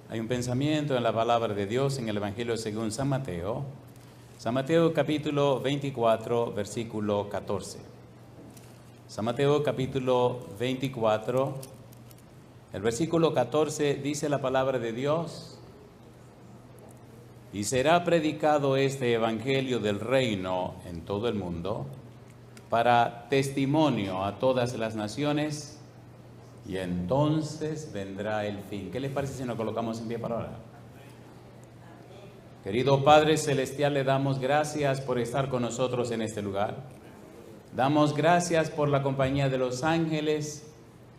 Hay un pensamiento en la palabra de Dios en el Evangelio según San Mateo. San Mateo capítulo 24, versículo 14. San Mateo capítulo 24, el versículo 14 dice la palabra de Dios: y será predicado este evangelio del reino en todo el mundo para testimonio a todas las naciones, y entonces vendrá el fin. ¿Qué les parece si nos colocamos en pie para orar? Querido Padre Celestial, le damos gracias por estar con nosotros en este lugar. Damos gracias por la compañía de los ángeles.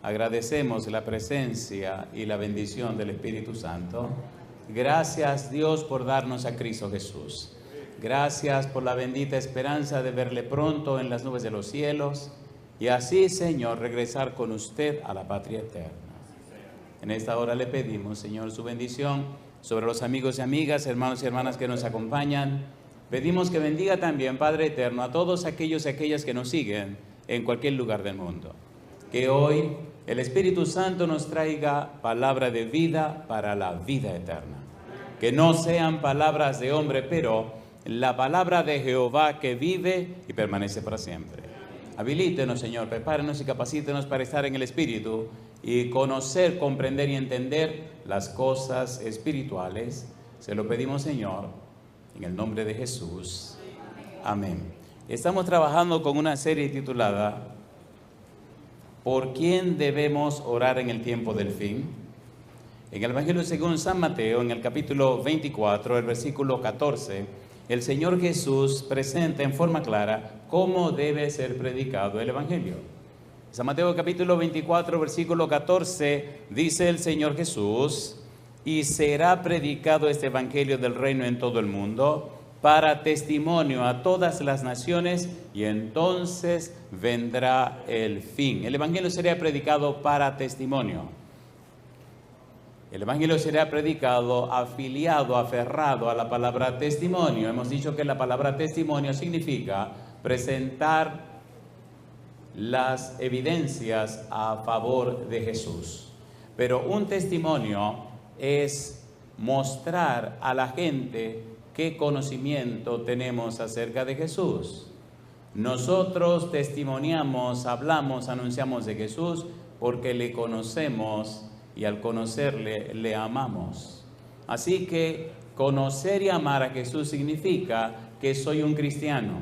Agradecemos la presencia y la bendición del Espíritu Santo. Gracias, Dios, por darnos a Cristo Jesús. Gracias por la bendita esperanza de verle pronto en las nubes de los cielos y así, Señor, regresar con usted a la patria eterna. En esta hora le pedimos, Señor, su bendición sobre los amigos y amigas, hermanos y hermanas que nos acompañan. Pedimos que bendiga también, Padre eterno, a todos aquellos y aquellas que nos siguen en cualquier lugar del mundo. Que hoy el Espíritu Santo nos traiga palabra de vida para la vida eterna. Que no sean palabras de hombre, pero la palabra de Jehová que vive y permanece para siempre. Habilítenos, Señor, prepárenos y capacítenos para estar en el Espíritu y conocer, comprender y entender las cosas espirituales. Se lo pedimos, Señor, en el nombre de Jesús. Amén. Estamos trabajando con una serie titulada ¿Por quién debemos orar en el tiempo del fin? En el Evangelio según San Mateo, en el capítulo 24, el versículo 14, el Señor Jesús presenta en forma clara cómo debe ser predicado el Evangelio. San Mateo capítulo 24, versículo 14, dice el Señor Jesús: y será predicado este Evangelio del reino en todo el mundo para testimonio a todas las naciones, y entonces vendrá el fin. El Evangelio será predicado para testimonio. El Evangelio será predicado afiliado, aferrado a la palabra testimonio. Hemos dicho que la palabra testimonio significa presentar las evidencias a favor de Jesús. Pero un testimonio es mostrar a la gente qué conocimiento tenemos acerca de Jesús. Nosotros testimoniamos, hablamos, anunciamos de Jesús porque le conocemos y al conocerle, le amamos. Así que conocer y amar a Jesús significa que soy un cristiano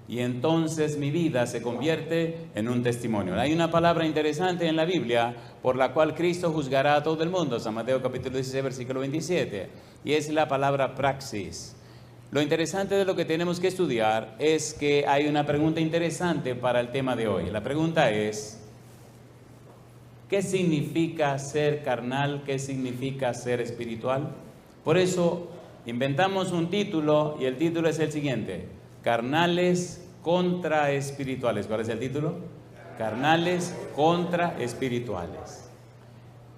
y entonces mi vida se convierte en un testimonio. Hay una palabra interesante en la Biblia por la cual Cristo juzgará a todo el mundo, San Mateo capítulo 16, versículo 27, y es la palabra praxis. Lo interesante de lo que tenemos que estudiar es que hay una pregunta interesante para el tema de hoy. La pregunta es: ¿qué significa ser carnal? ¿Qué significa ser espiritual? Por eso inventamos un título y el título es el siguiente: carnales contra espirituales. ¿Cuál es el título? Carnales contra espirituales.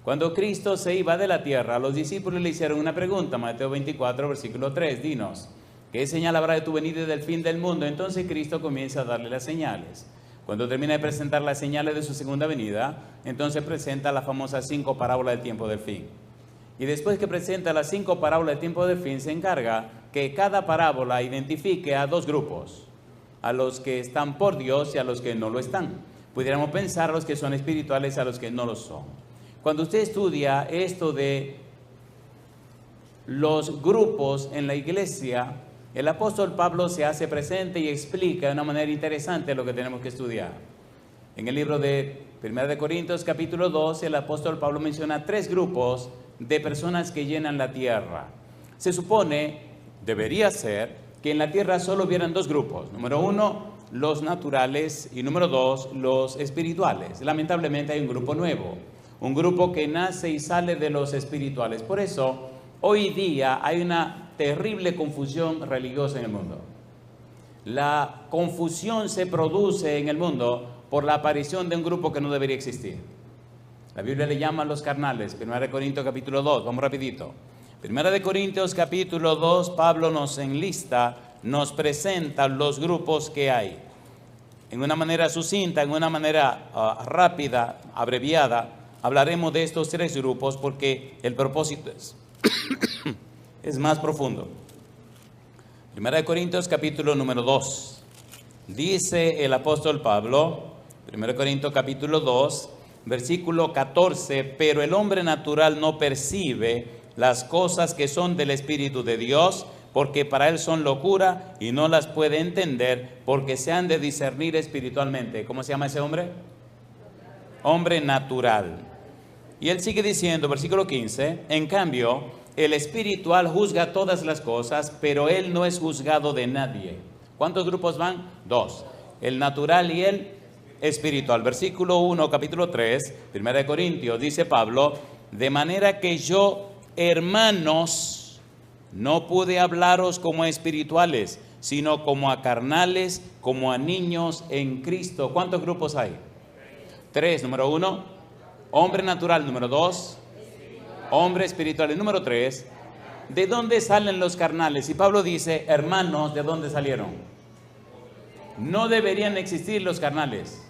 Cuando Cristo se iba de la tierra, los discípulos le hicieron una pregunta, Mateo 24, versículo 3, dinos, ¿qué señal habrá de tu venida y del fin del mundo? Entonces Cristo comienza a darle las señales. Cuando termina de presentar las señales de su segunda venida, entonces presenta las famosas 5 parábolas del tiempo del fin. Y después que presenta las 5 parábolas del tiempo del fin, se encarga que cada parábola identifique a 2 grupos, a los que están por Dios y a los que no lo están. Pudiéramos pensar a los que son espirituales y a los que no lo son. Cuando usted estudia esto de los grupos en la iglesia, el apóstol Pablo se hace presente y explica de una manera interesante lo que tenemos que estudiar. En el libro de 1 Corintios capítulo 12, el apóstol Pablo menciona 3 grupos de personas que llenan la tierra. Se supone, debería ser, que en la tierra solo hubieran 2 grupos. Número 1, los naturales, y número 2, los espirituales. Lamentablemente hay un grupo nuevo, un grupo que nace y sale de los espirituales. Por eso, hoy día hay una terrible confusión religiosa en el mundo. La confusión se produce en el mundo por la aparición de un grupo que no debería existir. La Biblia le llama a los carnales. 1 Corintios capítulo 2, vamos rapidito. 1 Corintios capítulo 2, Pablo nos enlista, nos presenta los grupos que hay. En una manera sucinta, en una manera rápida, abreviada, hablaremos de estos 3 grupos porque el propósito es es más profundo. Primera de Corintios capítulo número 2. Dice el apóstol Pablo, 1 Corintios capítulo 2, versículo 14, pero el hombre natural no percibe las cosas que son del Espíritu de Dios, porque para él son locura y no las puede entender, porque se han de discernir espiritualmente. ¿Cómo se llama ese hombre? Hombre natural. Y él sigue diciendo, versículo 15, en cambio, el espiritual juzga todas las cosas, pero él no es juzgado de nadie. ¿Cuántos grupos van? 2. El natural y el espiritual. Versículo 1, capítulo 3, 1 de Corintios, dice Pablo, de manera que yo, hermanos, no pude hablaros como a espirituales, sino como a carnales, como a niños en Cristo. ¿Cuántos grupos hay? 3. Número 1, hombre natural. Número 2, hombre espiritual. Y número 3, ¿de dónde salen los carnales? Y Pablo dice, hermanos, ¿de dónde salieron? No deberían existir los carnales.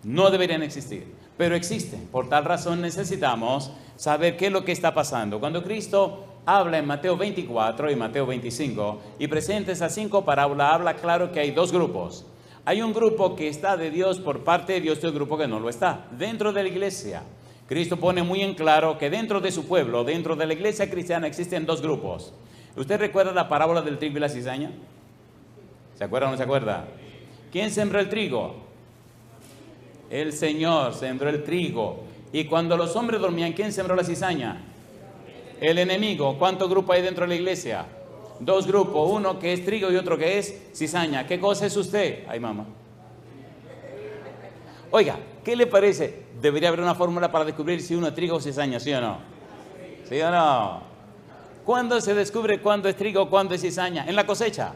No deberían existir, pero existen. Por tal razón necesitamos saber qué es lo que está pasando. Cuando Cristo habla en Mateo 24 y Mateo 25 y presenta esas 5 parábolas, habla claro que hay 2 grupos. Hay un grupo que está de Dios por parte de Dios y otro grupo que no lo está. Dentro de la iglesia, Cristo pone muy en claro que dentro de su pueblo, dentro de la iglesia cristiana, existen 2 grupos. ¿Usted recuerda la parábola del trigo y la cizaña? ¿Se acuerda o no se acuerda? ¿Quién sembró el trigo? El Señor sembró el trigo. Y cuando los hombres dormían, ¿quién sembró la cizaña? El enemigo. ¿Cuántos grupos hay dentro de la iglesia? 2 grupos, uno que es trigo y otro que es cizaña. ¿Qué cosa es usted? Ay, mamá. Oiga, ¿qué le parece? Debería haber una fórmula para descubrir si uno es trigo o cizaña, ¿sí o no? ¿Sí o no? ¿Cuándo se descubre cuándo es trigo o cuándo es cizaña? En la cosecha.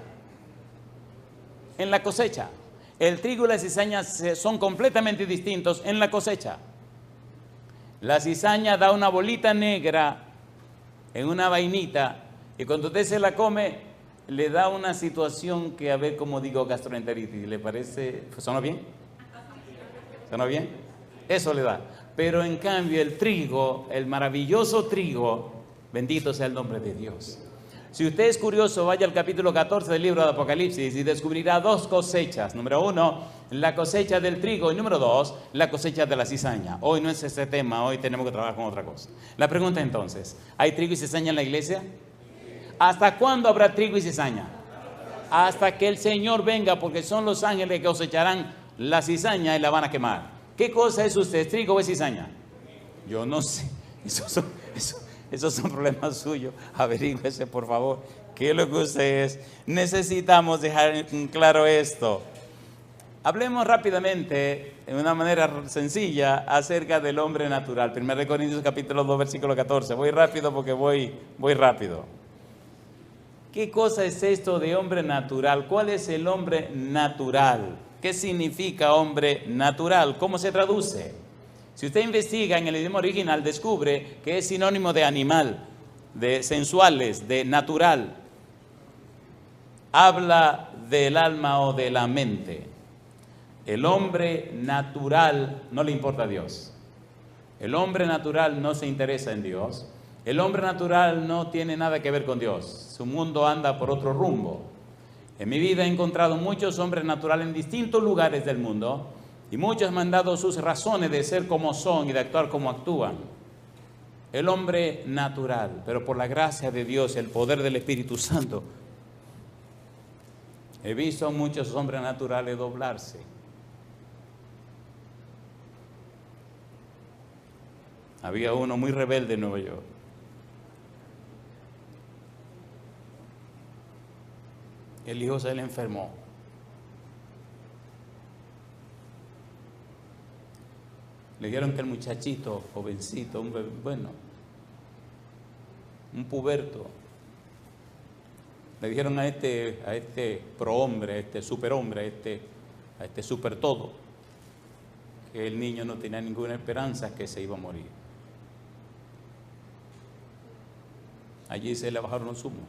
En la cosecha. El trigo y la cizaña son completamente distintos en la cosecha. La cizaña da una bolita negra en una vainita y cuando usted se la come le da una situación que, a ver cómo digo, gastroenteritis. ¿Le parece? ¿Sonó bien? ¿Sonó bien? Eso le da. Pero en cambio el trigo, el maravilloso trigo, bendito sea el nombre de Dios. Si usted es curioso, vaya al capítulo 14 del libro de Apocalipsis y descubrirá 2 cosechas. Número 1, la cosecha del trigo. Y número 2, la cosecha de la cizaña. Hoy no es ese tema, hoy tenemos que trabajar con otra cosa. La pregunta entonces, ¿hay trigo y cizaña en la iglesia? ¿Hasta cuándo habrá trigo y cizaña? Hasta que el Señor venga, porque son los ángeles que cosecharán la cizaña y la van a quemar. ¿Qué cosa es usted, trigo o es cizaña? Yo no sé. Esos son problemas suyos. Averígüese, por favor, qué es lo que usted es. Necesitamos dejar claro esto. Hablemos rápidamente, de una manera sencilla, acerca del hombre natural. 1 Corintios capítulo 2, versículo 14. Voy rápido porque voy rápido. ¿Qué cosa es esto de hombre natural? ¿Cuál es el hombre natural? ¿Qué significa hombre natural? ¿Cómo se traduce? Si usted investiga en el idioma original, descubre que es sinónimo de animal, de sensuales, de natural. Habla del alma o de la mente. El hombre natural no le importa a Dios. El hombre natural no se interesa en Dios. El hombre natural no tiene nada que ver con Dios. Su mundo anda por otro rumbo. En mi vida he encontrado muchos hombres naturales en distintos lugares del mundo. Y muchos me han dado sus razones de ser como son y de actuar como actúan. El hombre natural, pero por la gracia de Dios, el poder del Espíritu Santo, he visto a muchos hombres naturales doblarse. Había uno muy rebelde en Nueva York. El hijo se le enfermó. Le dijeron que el muchachito, jovencito, un puberto, le dijeron a este prohombre, a este superhombre, a este super todo, que el niño no tenía ninguna esperanza, que se iba a morir. Allí se le bajaron los humos.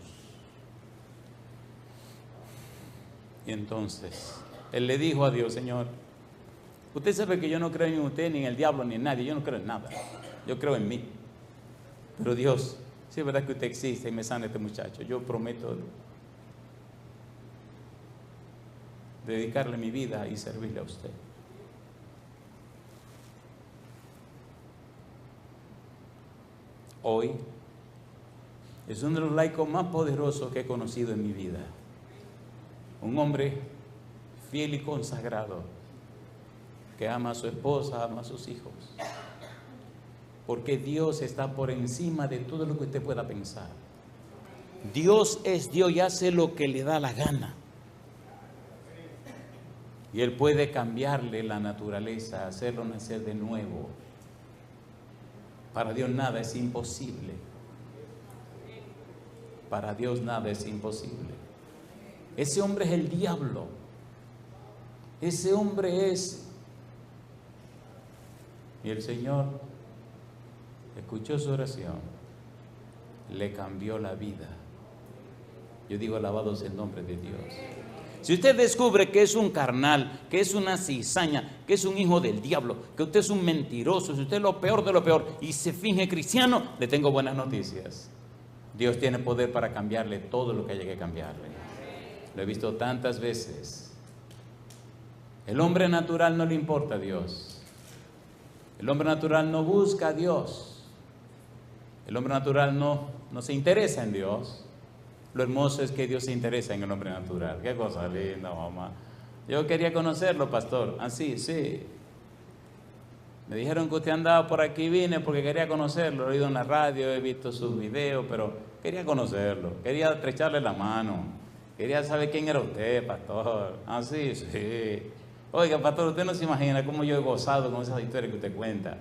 Y entonces, él le dijo a Dios: Señor, usted sabe que yo no creo en usted, ni en el diablo, ni en nadie. Yo no creo en nada. Yo creo en mí. Pero Dios, si es verdad que usted existe y me sana este muchacho, yo prometo dedicarle mi vida y servirle a usted. Hoy es uno de los laicos más poderosos que he conocido en mi vida. Un hombre fiel y consagrado, que ama a su esposa, ama a sus hijos. Porque Dios está por encima de todo lo que usted pueda pensar. Dios es Dios y hace lo que le da la gana. Y Él puede cambiarle la naturaleza, hacerlo nacer de nuevo. Para Dios nada es imposible. Para Dios nada es imposible. Ese hombre es el diablo. Ese hombre es... Y el Señor escuchó su oración, le cambió la vida. Yo digo, alabado sea el nombre de Dios. Si usted descubre que es un carnal, que es una cizaña, que es un hijo del diablo, que usted es un mentiroso, si usted es lo peor de lo peor y se finge cristiano, le tengo buenas noticias. Dios tiene poder para cambiarle todo lo que haya que cambiarle. Lo he visto tantas veces. El hombre natural no le importa a Dios. El hombre natural no busca a Dios. El hombre natural no se interesa en Dios. Lo hermoso es que Dios se interesa en el hombre natural. Qué cosa linda, mamá. Yo quería conocerlo, pastor. Sí. Me dijeron que usted andaba por aquí, vine porque quería conocerlo. Lo he oído en la radio, he visto sus videos, pero quería conocerlo. Quería estrecharle la mano. Quería saber quién era usted, pastor. Sí. Oiga, pastor, usted no se imagina cómo yo he gozado con esas historias que usted cuenta.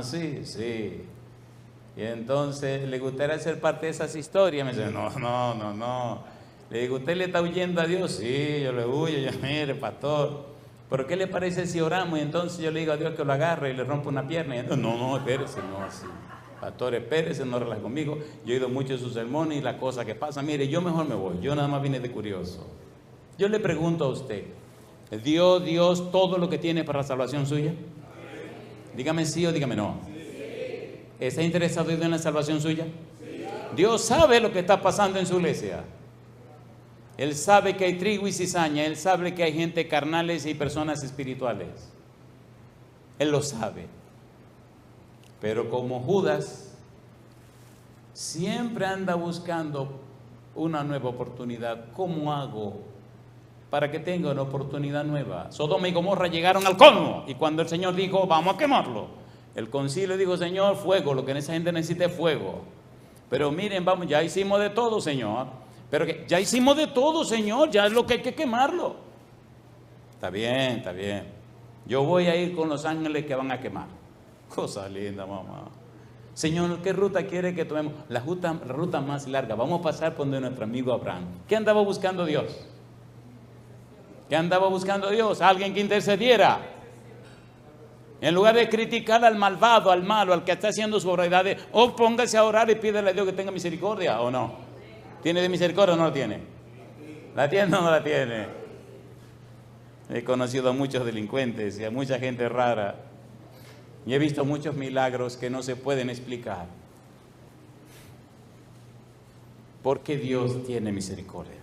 Sí. Y entonces, ¿le gustaría ser parte de esas historias? Me dice, no. Le digo, ¿usted le está huyendo a Dios? Sí, yo le huyo. Mire, pastor, ¿pero qué le parece si oramos? Y entonces yo le digo a Dios que lo agarre y le rompa una pierna. Y entonces, no, espérese, no así. Pastor, espérese, no relaje conmigo. Yo he oído mucho de sus sermones y las cosas que pasan. Mire, yo mejor me voy. Yo nada más vine de curioso. Yo le pregunto a usted, ¿dio Dios todo lo que tiene para la salvación suya? Dígame sí o dígame no. ¿Está interesado Dios en la salvación suya? Dios sabe lo que está pasando en su iglesia. Él sabe que hay trigo y cizaña. Él sabe que hay gente carnales y personas espirituales. Él lo sabe. Pero como Judas, siempre anda buscando una nueva oportunidad. ¿Cómo hago para que tenga una oportunidad nueva? Sodoma y Gomorra llegaron al colmo. Y cuando el Señor dijo, vamos a quemarlo, el concilio dijo, Señor, fuego, lo que esa gente necesita es fuego. Pero miren, vamos, ya hicimos de todo, Señor. Pero que ya hicimos de todo, Señor, ya es lo que hay que quemarlo. Está bien. Yo voy a ir con los ángeles que van a quemar. Cosa linda, mamá. Señor, ¿qué ruta quiere que tomemos? La ruta más larga. Vamos a pasar por donde nuestro amigo Abraham. ¿Qué andaba buscando Dios? Alguien que intercediera. En lugar de criticar al malvado, al malo, al que está haciendo su obra, póngase a orar y pídele a Dios que tenga misericordia, ¿o no? ¿Tiene de misericordia o no la tiene? ¿La tiene o no la tiene? He conocido a muchos delincuentes y a mucha gente rara. Y he visto muchos milagros que no se pueden explicar. Porque Dios tiene misericordia.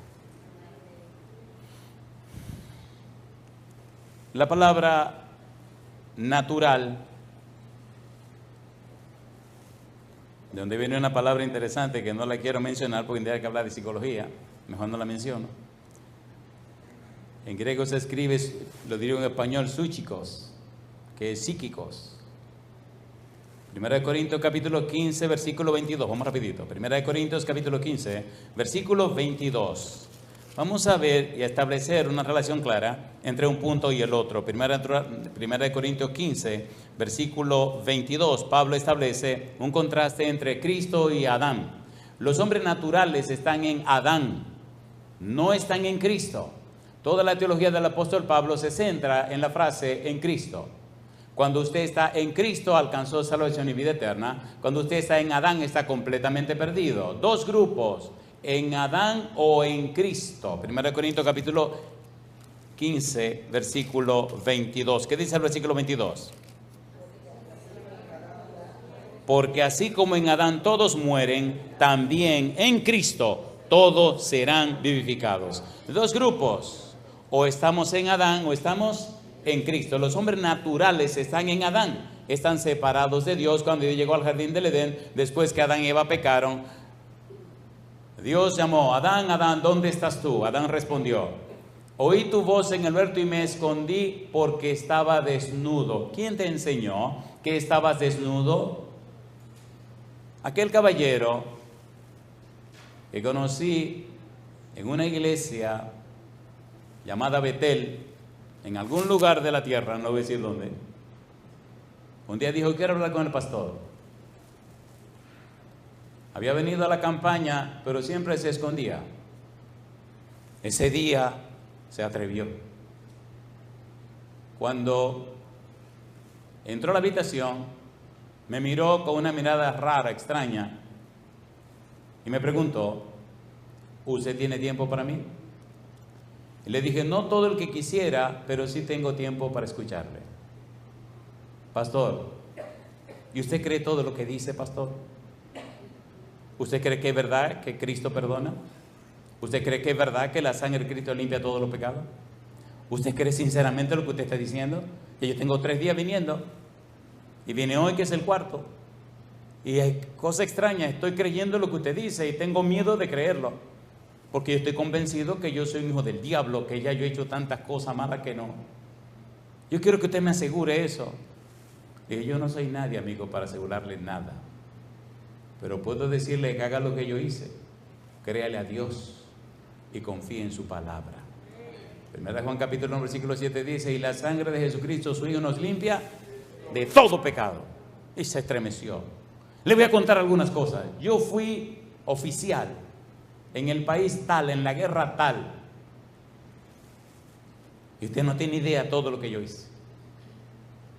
La palabra natural, de donde viene una palabra interesante que no la quiero mencionar porque tendría que hablar de psicología, mejor no la menciono. En griego se escribe, lo diría en español, psíquicos, que es psíquicos. 1 Corintios capítulo 15, versículo 22, vamos rapidito. 1 Corintios capítulo 15, versículo 22. Vamos a ver y a establecer una relación clara entre un punto y el otro. 1 Corintios 15, versículo 22, Pablo establece un contraste entre Cristo y Adán. Los hombres naturales están en Adán, no están en Cristo. Toda la teología del apóstol Pablo se centra en la frase en Cristo. Cuando usted está en Cristo, alcanzó salvación y vida eterna. Cuando usted está en Adán, está completamente perdido. Dos grupos, en Adán o en Cristo. 1 Corintios capítulo 15, versículo 22. ¿Qué dice el versículo 22? porque así como en Adán todos mueren, también en Cristo todos serán vivificados. Dos grupos, o estamos en Adán o estamos en Cristo. Los hombres naturales están en Adán, están separados de Dios. Cuando Dios llegó al jardín del Edén, después que Adán y Eva pecaron, Dios llamó: Adán, Adán, ¿dónde estás tú? Adán respondió: oí tu voz en el huerto y me escondí porque estaba desnudo. ¿Quién te enseñó que estabas desnudo? Aquel caballero que conocí en una iglesia llamada Betel, en algún lugar de la tierra, no voy a decir dónde, un día dijo: quiero hablar con el pastor. Había venido a la campaña, pero siempre se escondía. Ese día se atrevió. Cuando entró a la habitación, me miró con una mirada rara, extraña, y me preguntó: ¿usted tiene tiempo para mí? Y le dije: no todo el que quisiera, pero sí tengo tiempo para escucharle. Pastor, ¿y usted cree todo lo que dice, pastor? ¿Usted cree que es verdad que Cristo perdona? ¿Usted cree que es verdad que la sangre de Cristo limpia todos los pecados? ¿Usted cree sinceramente lo que usted está diciendo? Que yo tengo 3 días viniendo y viene hoy que es el 4. Y hay cosa extraña, estoy creyendo lo que usted dice y tengo miedo de creerlo, porque yo estoy convencido que yo soy un hijo del diablo, que ya yo he hecho tantas cosas malas que no. Yo quiero que usted me asegure eso. Y yo no soy nadie, amigo, para asegurarle nada, pero puedo decirle que haga lo que yo hice. Créale a Dios y confíe en su palabra. Primera de Juan capítulo 1 versículo 7 dice: y la sangre de Jesucristo su Hijo nos limpia de todo pecado. Y se estremeció. Le voy a contar algunas cosas. Yo fui oficial en el país tal, en la guerra tal, y usted no tiene idea de todo lo que yo hice.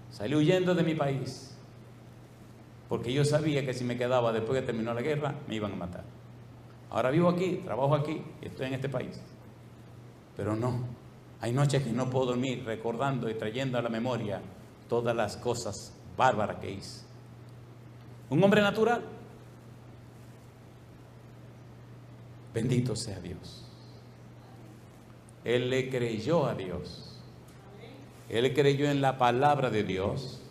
Salí huyendo de mi país porque yo sabía que si me quedaba después que terminó la guerra me iban a matar. Ahora vivo aquí, trabajo aquí y estoy en este país, pero no, hay noches que no puedo dormir recordando y trayendo a la memoria todas las cosas bárbaras que hice. Un hombre natural. Bendito sea Dios. Él le creyó a Dios. Él creyó en la palabra de Dios.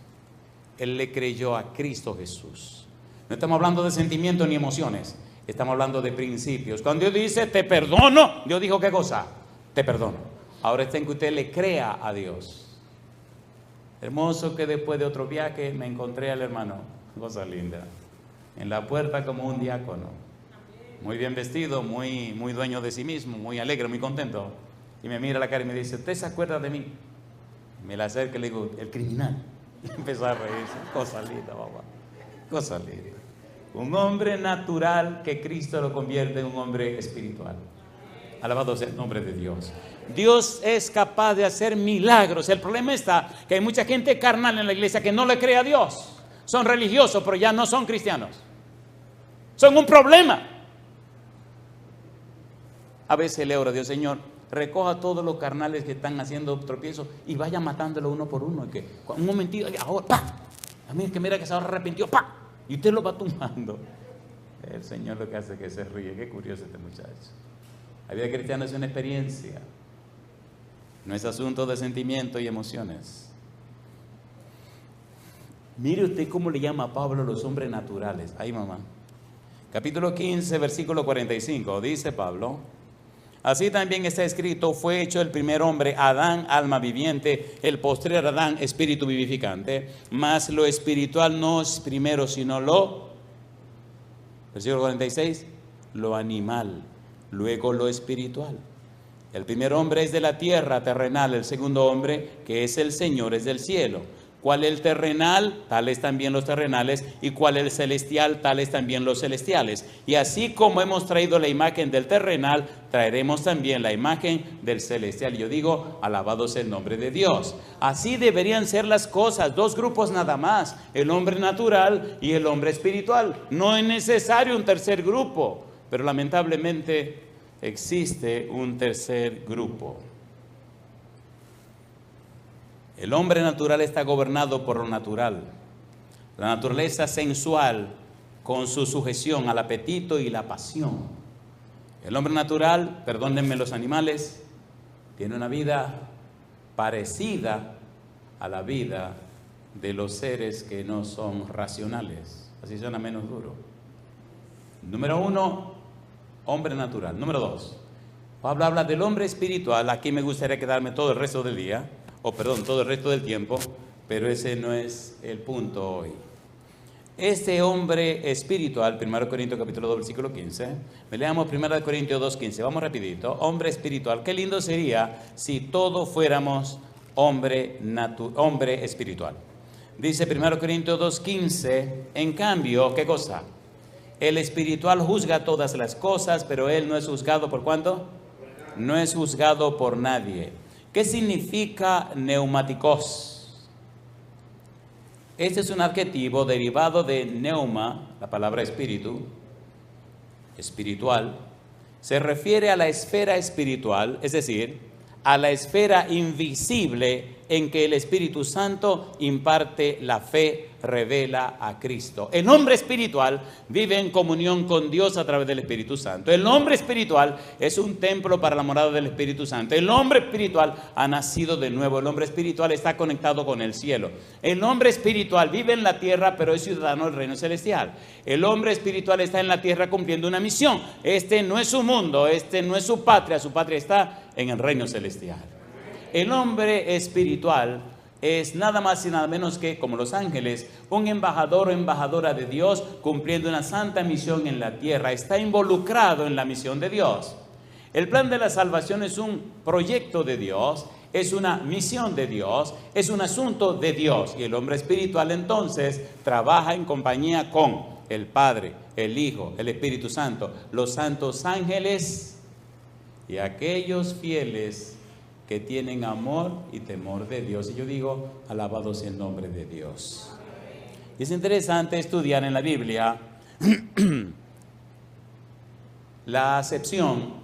Él le creyó a Cristo Jesús. No estamos hablando de sentimientos ni emociones. Estamos hablando de principios. Cuando Dios dice te perdono, Dios dijo ¿qué cosa? Te perdono. Ahora está en que usted le crea a Dios. Hermoso que después de otro viaje me encontré al hermano, cosa linda, en la puerta como un diácono, muy bien vestido, muy dueño de sí mismo, muy alegre, muy contento, y me mira a la cara y me dice: ¿usted se acuerda de mí? Me la acerco y le digo: el criminal. Y empezó a reírse. Cosa linda, papá, cosa linda. Un hombre natural que Cristo lo convierte en un hombre espiritual. Alabado sea el nombre de Dios. Dios es capaz de hacer milagros. El problema está que hay mucha gente carnal en la iglesia que no le cree a Dios. Son religiosos, pero ya no son cristianos. Son un problema. A veces le oro a Dios: Señor, recoja todos los carnales que están haciendo tropiezos y vaya matándolo uno por uno. Y que un momentito, ahora, ¡pa! A mí es que mira que se arrepintió, ¡pa! Y usted lo va tumbando. El Señor lo que hace es que se ríe. Qué curioso este muchacho. La vida cristiana es una experiencia. No es asunto de sentimientos y emociones. Mire usted cómo le llama a Pablo a los hombres naturales. Ay, mamá. Capítulo 15, versículo 45. Dice Pablo: así también está escrito: fue hecho el primer hombre, Adán, alma viviente; el postrer Adán, espíritu vivificante. Mas lo espiritual no es primero, sino versículo 46, lo animal, luego lo espiritual. El primer hombre es de la tierra terrenal, el segundo hombre, que es el Señor, es del cielo. ¿Cuál es el terrenal? Tales también los terrenales. ¿Y cuál es el celestial? Tales también los celestiales. Y así como hemos traído la imagen del terrenal, traeremos también la imagen del celestial. Yo digo, alabado sea el nombre de Dios. Así deberían ser las cosas. 2 grupos nada más: el hombre natural y el hombre espiritual. No es necesario un tercer grupo, pero lamentablemente existe un tercer grupo. El hombre natural está gobernado por lo natural. La naturaleza sensual con su sujeción al apetito y la pasión. El hombre natural, perdónenme los animales, tiene una vida parecida a la vida de los seres que no son racionales. Así suena menos duro. Número 1, hombre natural. Número 2, Pablo habla del hombre espiritual. Aquí me gustaría quedarme todo el resto del día, todo el resto del tiempo, pero ese no es el punto hoy. Este hombre espiritual, 1 Corintios capítulo 2, versículo 15, leamos 1 Corintios 2, 15, vamos rapidito. Hombre espiritual, qué lindo sería si todos fuéramos hombre espiritual. Dice 1 Corintios 2, 15, en cambio, ¿qué cosa? El espiritual juzga todas las cosas, pero él no es juzgado ¿por cuánto? No es juzgado por nadie. ¿Qué significa neumáticos? Este es un adjetivo derivado de neuma, la palabra espíritu, espiritual. Se refiere a la esfera espiritual, es decir, a la esfera invisible en que el Espíritu Santo imparte la fe, revela a Cristo. El hombre espiritual vive en comunión con Dios a través del Espíritu Santo. El hombre espiritual es un templo para la morada del Espíritu Santo. El hombre espiritual ha nacido de nuevo. El hombre espiritual está conectado con el cielo. El hombre espiritual vive en la tierra, pero es ciudadano del reino celestial. El hombre espiritual está en la tierra cumpliendo una misión. Este no es su mundo, este no es su patria está en el reino celestial. El hombre espiritual es nada más y nada menos que, como los ángeles, un embajador o embajadora de Dios cumpliendo una santa misión en la tierra. Está involucrado en la misión de Dios. El plan de la salvación es un proyecto de Dios, es una misión de Dios, es un asunto de Dios. Y el hombre espiritual entonces trabaja en compañía con el Padre, el Hijo, el Espíritu Santo, los santos ángeles y aquellos fieles que tienen amor y temor de Dios. Y yo digo, alabado sea el nombre de Dios. Y es interesante estudiar en la Biblia la acepción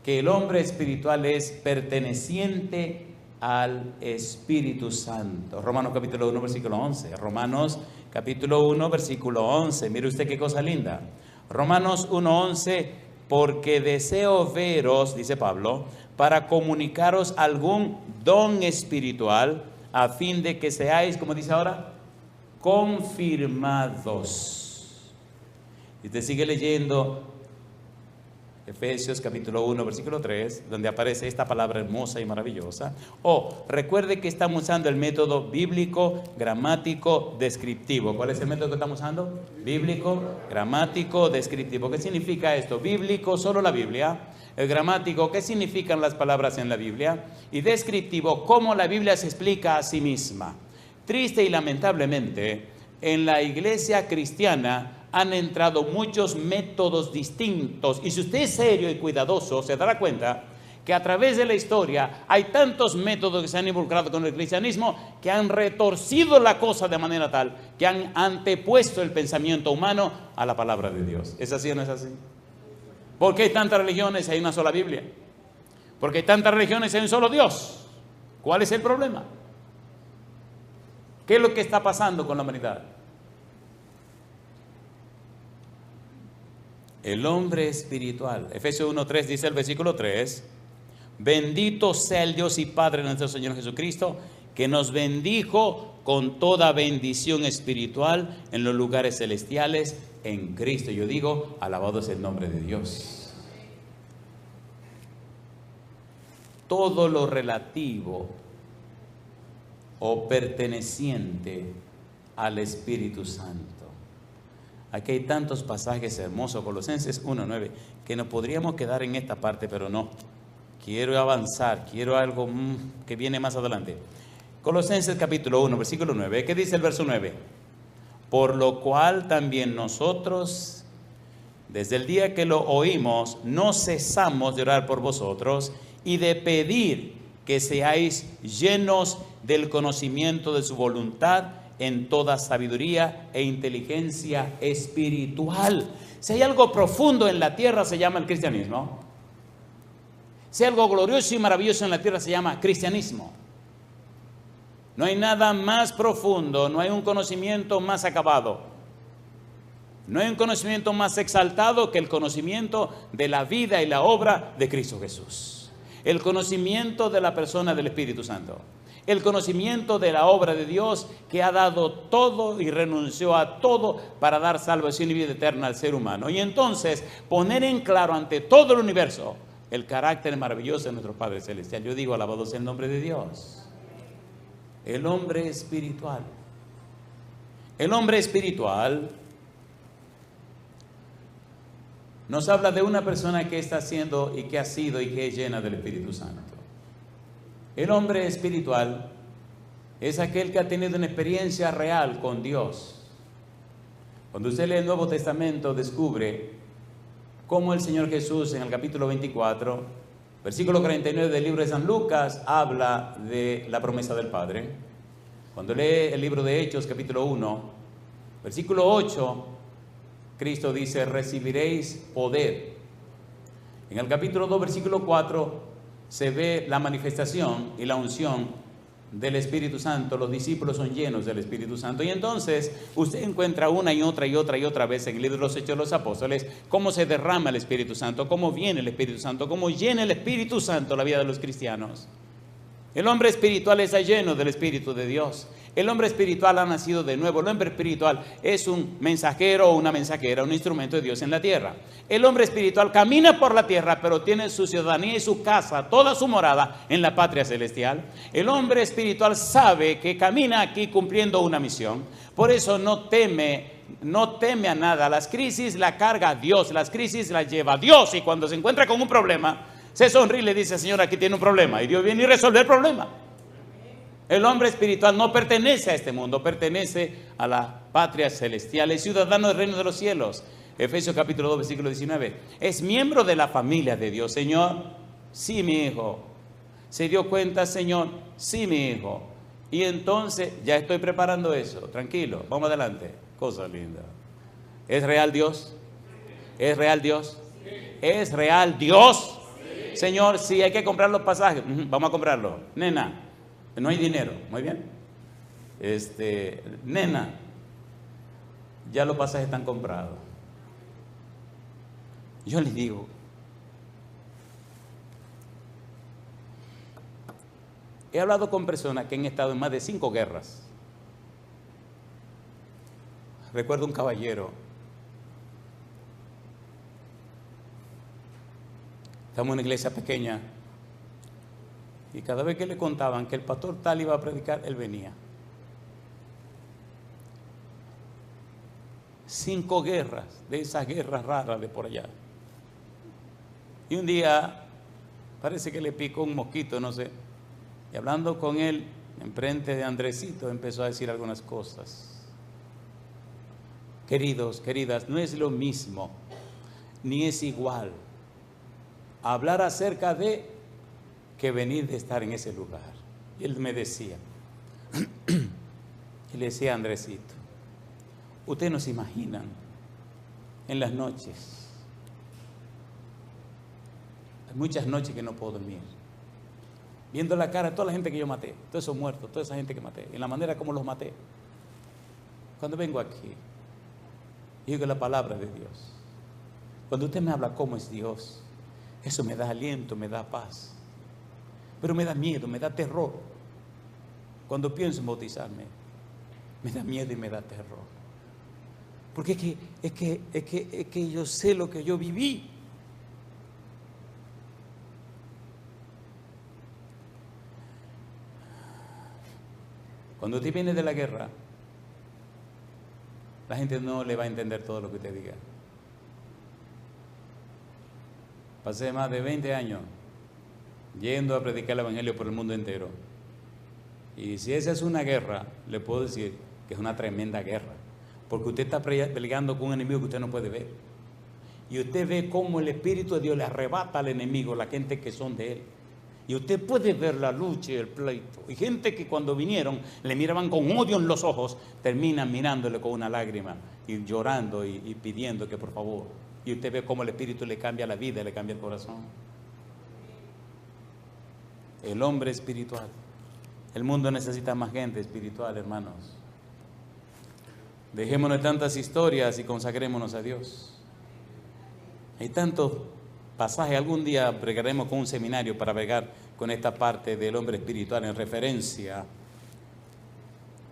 que el hombre espiritual es perteneciente al Espíritu Santo. Romanos capítulo 1, versículo 11. Romanos capítulo 1, versículo 11. Mire usted qué cosa linda. Romanos 1, 11. Porque deseo veros, dice Pablo, para comunicaros algún don espiritual, a fin de que seáis, como dice ahora, confirmados. Y te sigue leyendo Efesios capítulo 1, versículo 3, donde aparece esta palabra hermosa y maravillosa. Recuerde que estamos usando el método bíblico, gramático, descriptivo. ¿Cuál es el método que estamos usando? Bíblico, gramático, descriptivo. ¿Qué significa esto? Bíblico, solo la Biblia. El gramático, ¿qué significan las palabras en la Biblia? Y descriptivo, cómo la Biblia se explica a sí misma. Triste y lamentablemente, en la iglesia cristiana han entrado muchos métodos distintos, y si usted es serio y cuidadoso, se dará cuenta que a través de la historia hay tantos métodos que se han involucrado con el cristianismo que han retorcido la cosa de manera tal que han antepuesto el pensamiento humano a la palabra de Dios. ¿Es así o no es así? ¿Por qué hay tantas religiones y hay una sola Biblia? ¿Por qué hay tantas religiones y hay un solo Dios? ¿Cuál es el problema? ¿Qué es lo que está pasando con la humanidad? El hombre espiritual. Efesios 1:3 dice el versículo 3: bendito sea el Dios y Padre de nuestro Señor Jesucristo, que nos bendijo con toda bendición espiritual en los lugares celestiales en Cristo. Yo digo, alabado es el nombre de Dios. Todo lo relativo o perteneciente al Espíritu Santo. Aquí hay tantos pasajes hermosos, Colosenses 1:9, que nos podríamos quedar en esta parte, pero no. Quiero avanzar, quiero algo que viene más adelante. Colosenses capítulo 1, versículo 9. ¿Qué dice el verso 9? Por lo cual también nosotros, desde el día que lo oímos, no cesamos de orar por vosotros y de pedir que seáis llenos del conocimiento de su voluntad, en toda sabiduría e inteligencia espiritual. Si hay algo profundo en la tierra, se llama el cristianismo. Si hay algo glorioso y maravilloso en la tierra, se llama cristianismo. No hay nada más profundo, no hay un conocimiento más acabado, no hay un conocimiento más exaltado que el conocimiento de la vida y la obra de Cristo Jesús. El conocimiento de la persona del Espíritu Santo. El conocimiento de la obra de Dios, que ha dado todo y renunció a todo para dar salvación y vida eterna al ser humano. Y entonces poner en claro ante todo el universo el carácter maravilloso de nuestro Padre Celestial. Yo digo, alabado sea el nombre de Dios. El hombre espiritual. El hombre espiritual nos habla de una persona que está siendo y que ha sido y que es llena del Espíritu Santo. El hombre espiritual es aquel que ha tenido una experiencia real con Dios. Cuando usted lee el Nuevo Testamento, descubre cómo el Señor Jesús en el capítulo 24, versículo 49 del libro de San Lucas, habla de la promesa del Padre. Cuando lee el libro de Hechos, capítulo 1, versículo 8, Cristo dice, recibiréis poder. En el capítulo 2, versículo 4, se ve la manifestación y la unción del Espíritu Santo. Los discípulos son llenos del Espíritu Santo. Y entonces usted encuentra una y otra vez en el libro de los Hechos de los Apóstoles cómo se derrama el Espíritu Santo, cómo viene el Espíritu Santo, cómo llena el Espíritu Santo la vida de los cristianos. El hombre espiritual está lleno del Espíritu de Dios. El hombre espiritual ha nacido de nuevo. El hombre espiritual es un mensajero o una mensajera, un instrumento de Dios en la tierra. El hombre espiritual camina por la tierra, pero tiene su ciudadanía y su casa, toda su morada en la patria celestial. El hombre espiritual sabe que camina aquí cumpliendo una misión. Por eso no teme a nada. Las crisis la carga Dios, las crisis las lleva Dios. Y cuando se encuentra con un problema, se sonríe y le dice, Señor, aquí tiene un problema. Y Dios viene y resuelve el problema. El hombre espiritual no pertenece a este mundo, pertenece a la patria celestial, es ciudadano del reino de los cielos. Efesios capítulo 2, versículo 19. Es miembro de la familia de Dios. Señor, sí, mi hijo. ¿Se dio cuenta, Señor? Sí, mi hijo. Y entonces, ya estoy preparando eso. Tranquilo, vamos adelante. Cosa linda. ¿Es real Dios? ¿Es real Dios? ¿Es real Dios? Señor, sí, hay que comprar los pasajes. Vamos a comprarlo. Nena, no hay dinero. Muy bien. Nena, ya los pasajes están comprados. Yo les digo, he hablado con personas que han estado en más de 5 guerras. Recuerdo un caballero. Estamos en una iglesia pequeña y cada vez que le contaban que el pastor tal iba a predicar, él venía. 5 guerras, de esas guerras raras de por allá. Y un día parece que le picó un mosquito, no sé. Y hablando con él, enfrente de Andresito, empezó a decir algunas cosas. Queridos, queridas, no es lo mismo, ni es igual hablar acerca de que venir de estar en ese lugar. Y él me decía, y le decía a Andresito, ustedes no se imaginan en las noches, hay muchas noches que no puedo dormir, viendo la cara de toda la gente que yo maté, todos esos muertos, toda esa gente que maté, en la manera como los maté. Cuando vengo aquí, digo la palabra de Dios. Cuando usted me habla cómo es Dios, eso me da aliento, me da paz. Pero me da miedo, me da terror. Cuando pienso en bautizarme, me da miedo y me da terror. Porque es que yo sé lo que yo viví. Cuando usted viene de la guerra, la gente no le va a entender todo lo que usted diga. Pasé más de 20 años yendo a predicar el evangelio por el mundo entero. Y si esa es una guerra, le puedo decir que es una tremenda guerra. Porque usted está peleando con un enemigo que usted no puede ver. Y usted ve cómo el Espíritu de Dios le arrebata al enemigo, la gente que son de él. Y usted puede ver la lucha y el pleito. Y gente que cuando vinieron le miraban con odio en los ojos, terminan mirándole con una lágrima y llorando y pidiendo que por favor. Y usted ve cómo el Espíritu le cambia la vida, le cambia el corazón. El hombre espiritual El mundo necesita más gente espiritual, hermanos. Dejémonos de tantas historias y consagrémonos a Dios. Hay tantos pasajes. Algún día bregaremos con un seminario para bregar con esta parte del hombre espiritual en referencia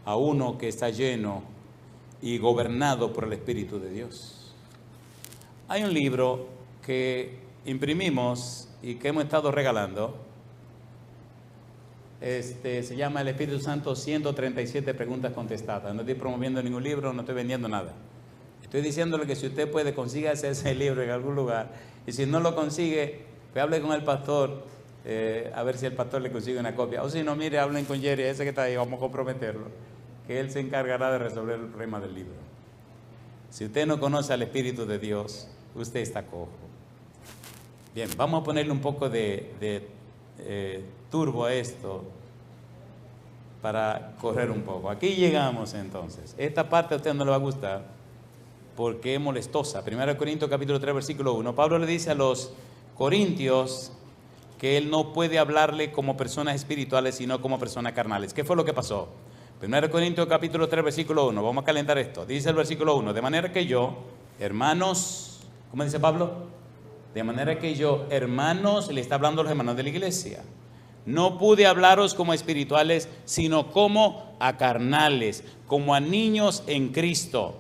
a uno que está lleno y gobernado por el Espíritu de Dios. Hay un libro que imprimimos y que hemos estado regalando. Se llama El Espíritu Santo, 137 preguntas contestadas. No estoy promoviendo ningún libro, no estoy vendiendo nada. Estoy diciéndole que si usted puede, consígase ese libro en algún lugar. Y si no lo consigue, pues hable con el pastor, a ver si el pastor le consigue una copia. O si no, mire, hablen con Jerry, ese que está ahí, vamos a comprometerlo, que él se encargará de resolver el problema del libro. Si usted no conoce al Espíritu de Dios, usted está cojo. Bien, vamos a ponerle un poco de turbo a esto para correr un poco. Aquí llegamos entonces. Esta parte a usted no le va a gustar porque es molestosa. 1 Corintios capítulo 3 versículo 1. Pablo le dice a los corintios que él no puede hablarle como personas espirituales sino como personas carnales. ¿Qué fue lo que pasó? 1 Corintios capítulo 3 versículo 1. Vamos a calentar esto. Dice el versículo 1. De manera que yo, hermanos, ¿cómo dice Pablo? De manera que yo, hermanos, le está hablando a los hermanos de la iglesia. No pude hablaros como espirituales, sino como a carnales, como a niños en Cristo.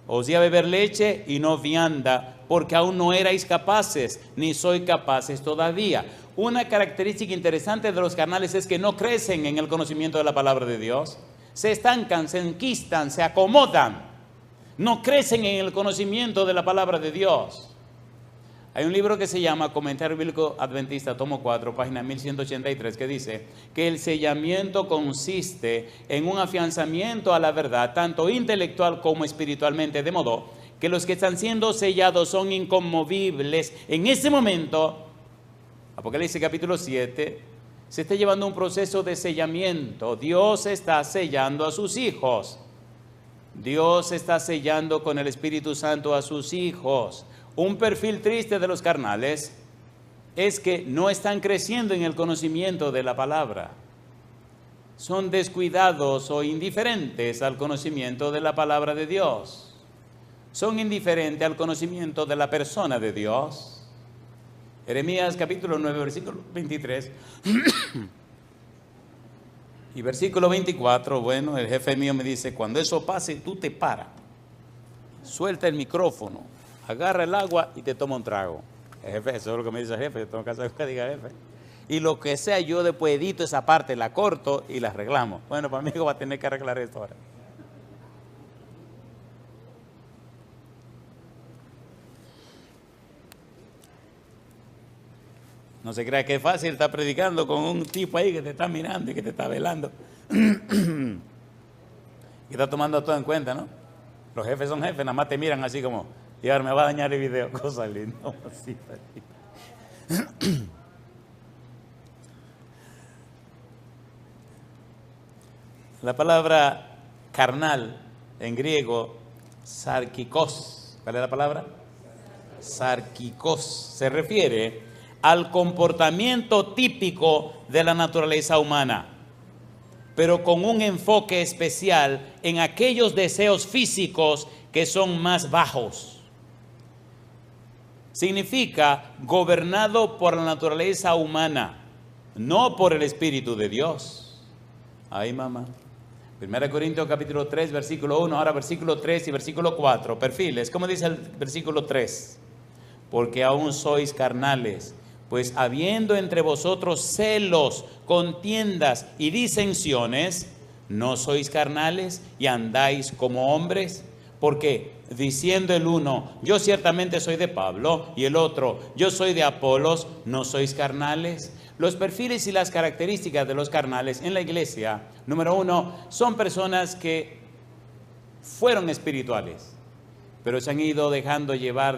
Os di a beber leche y no vianda, porque aún no erais capaces, ni sois capaces todavía. Una característica interesante de los carnales es que no crecen en el conocimiento de la palabra de Dios. Se estancan, se enquistan, se acomodan. No crecen en el conocimiento de la palabra de Dios. Hay un libro que se llama Comentario Bíblico Adventista, tomo 4, página 1183, que dice que el sellamiento consiste en un afianzamiento a la verdad, tanto intelectual como espiritualmente, de modo que los que están siendo sellados son inconmovibles. En ese momento, Apocalipsis capítulo 7, se está llevando un proceso de sellamiento. Dios está sellando a sus hijos. Dios está sellando con el Espíritu Santo a sus hijos. Un perfil triste de los carnales es que no están creciendo en el conocimiento de la palabra. Son descuidados o indiferentes al conocimiento de la palabra de Dios. Son indiferentes al conocimiento de la persona de Dios. Jeremías capítulo 9, versículo 23 y versículo 24. Bueno, el jefe mío me dice, cuando eso pase, tú te paras, suelta el micrófono, agarra el agua y te toma un trago. El jefe, eso es lo que me dice el jefe, yo tengo que hacer lo que diga el jefe. Y lo que sea, yo después edito esa parte, la corto y la arreglamos. Bueno, para mí va a tener que arreglar esto ahora. No se crea que es fácil estar predicando con un tipo ahí que te está mirando y que te está velando. Que está tomando todo en cuenta, ¿no? Los jefes son jefes, nada más te miran así como, y ahora me va a dañar el video, cosa linda. Así. La palabra carnal en griego, sarkikos. ¿Cuál es la palabra? Sarkikos. Se refiere al comportamiento típico de la naturaleza humana, pero con un enfoque especial en aquellos deseos físicos que son más bajos. Significa gobernado por la naturaleza humana, no por el Espíritu de Dios. Ay, mamá. 1 Corintios capítulo 3, versículo 1, ahora versículo 3 y versículo 4. Perfiles, ¿cómo dice el versículo 3? Porque aún sois carnales, pues habiendo entre vosotros celos, contiendas y disensiones, ¿no sois carnales y andáis como hombres? Porque diciendo el uno, yo ciertamente soy de Pablo, y el otro, yo soy de Apolos, ¿no sois carnales? Los perfiles y las características de los carnales en la iglesia, número 1, son personas que fueron espirituales, pero se han ido dejando llevar.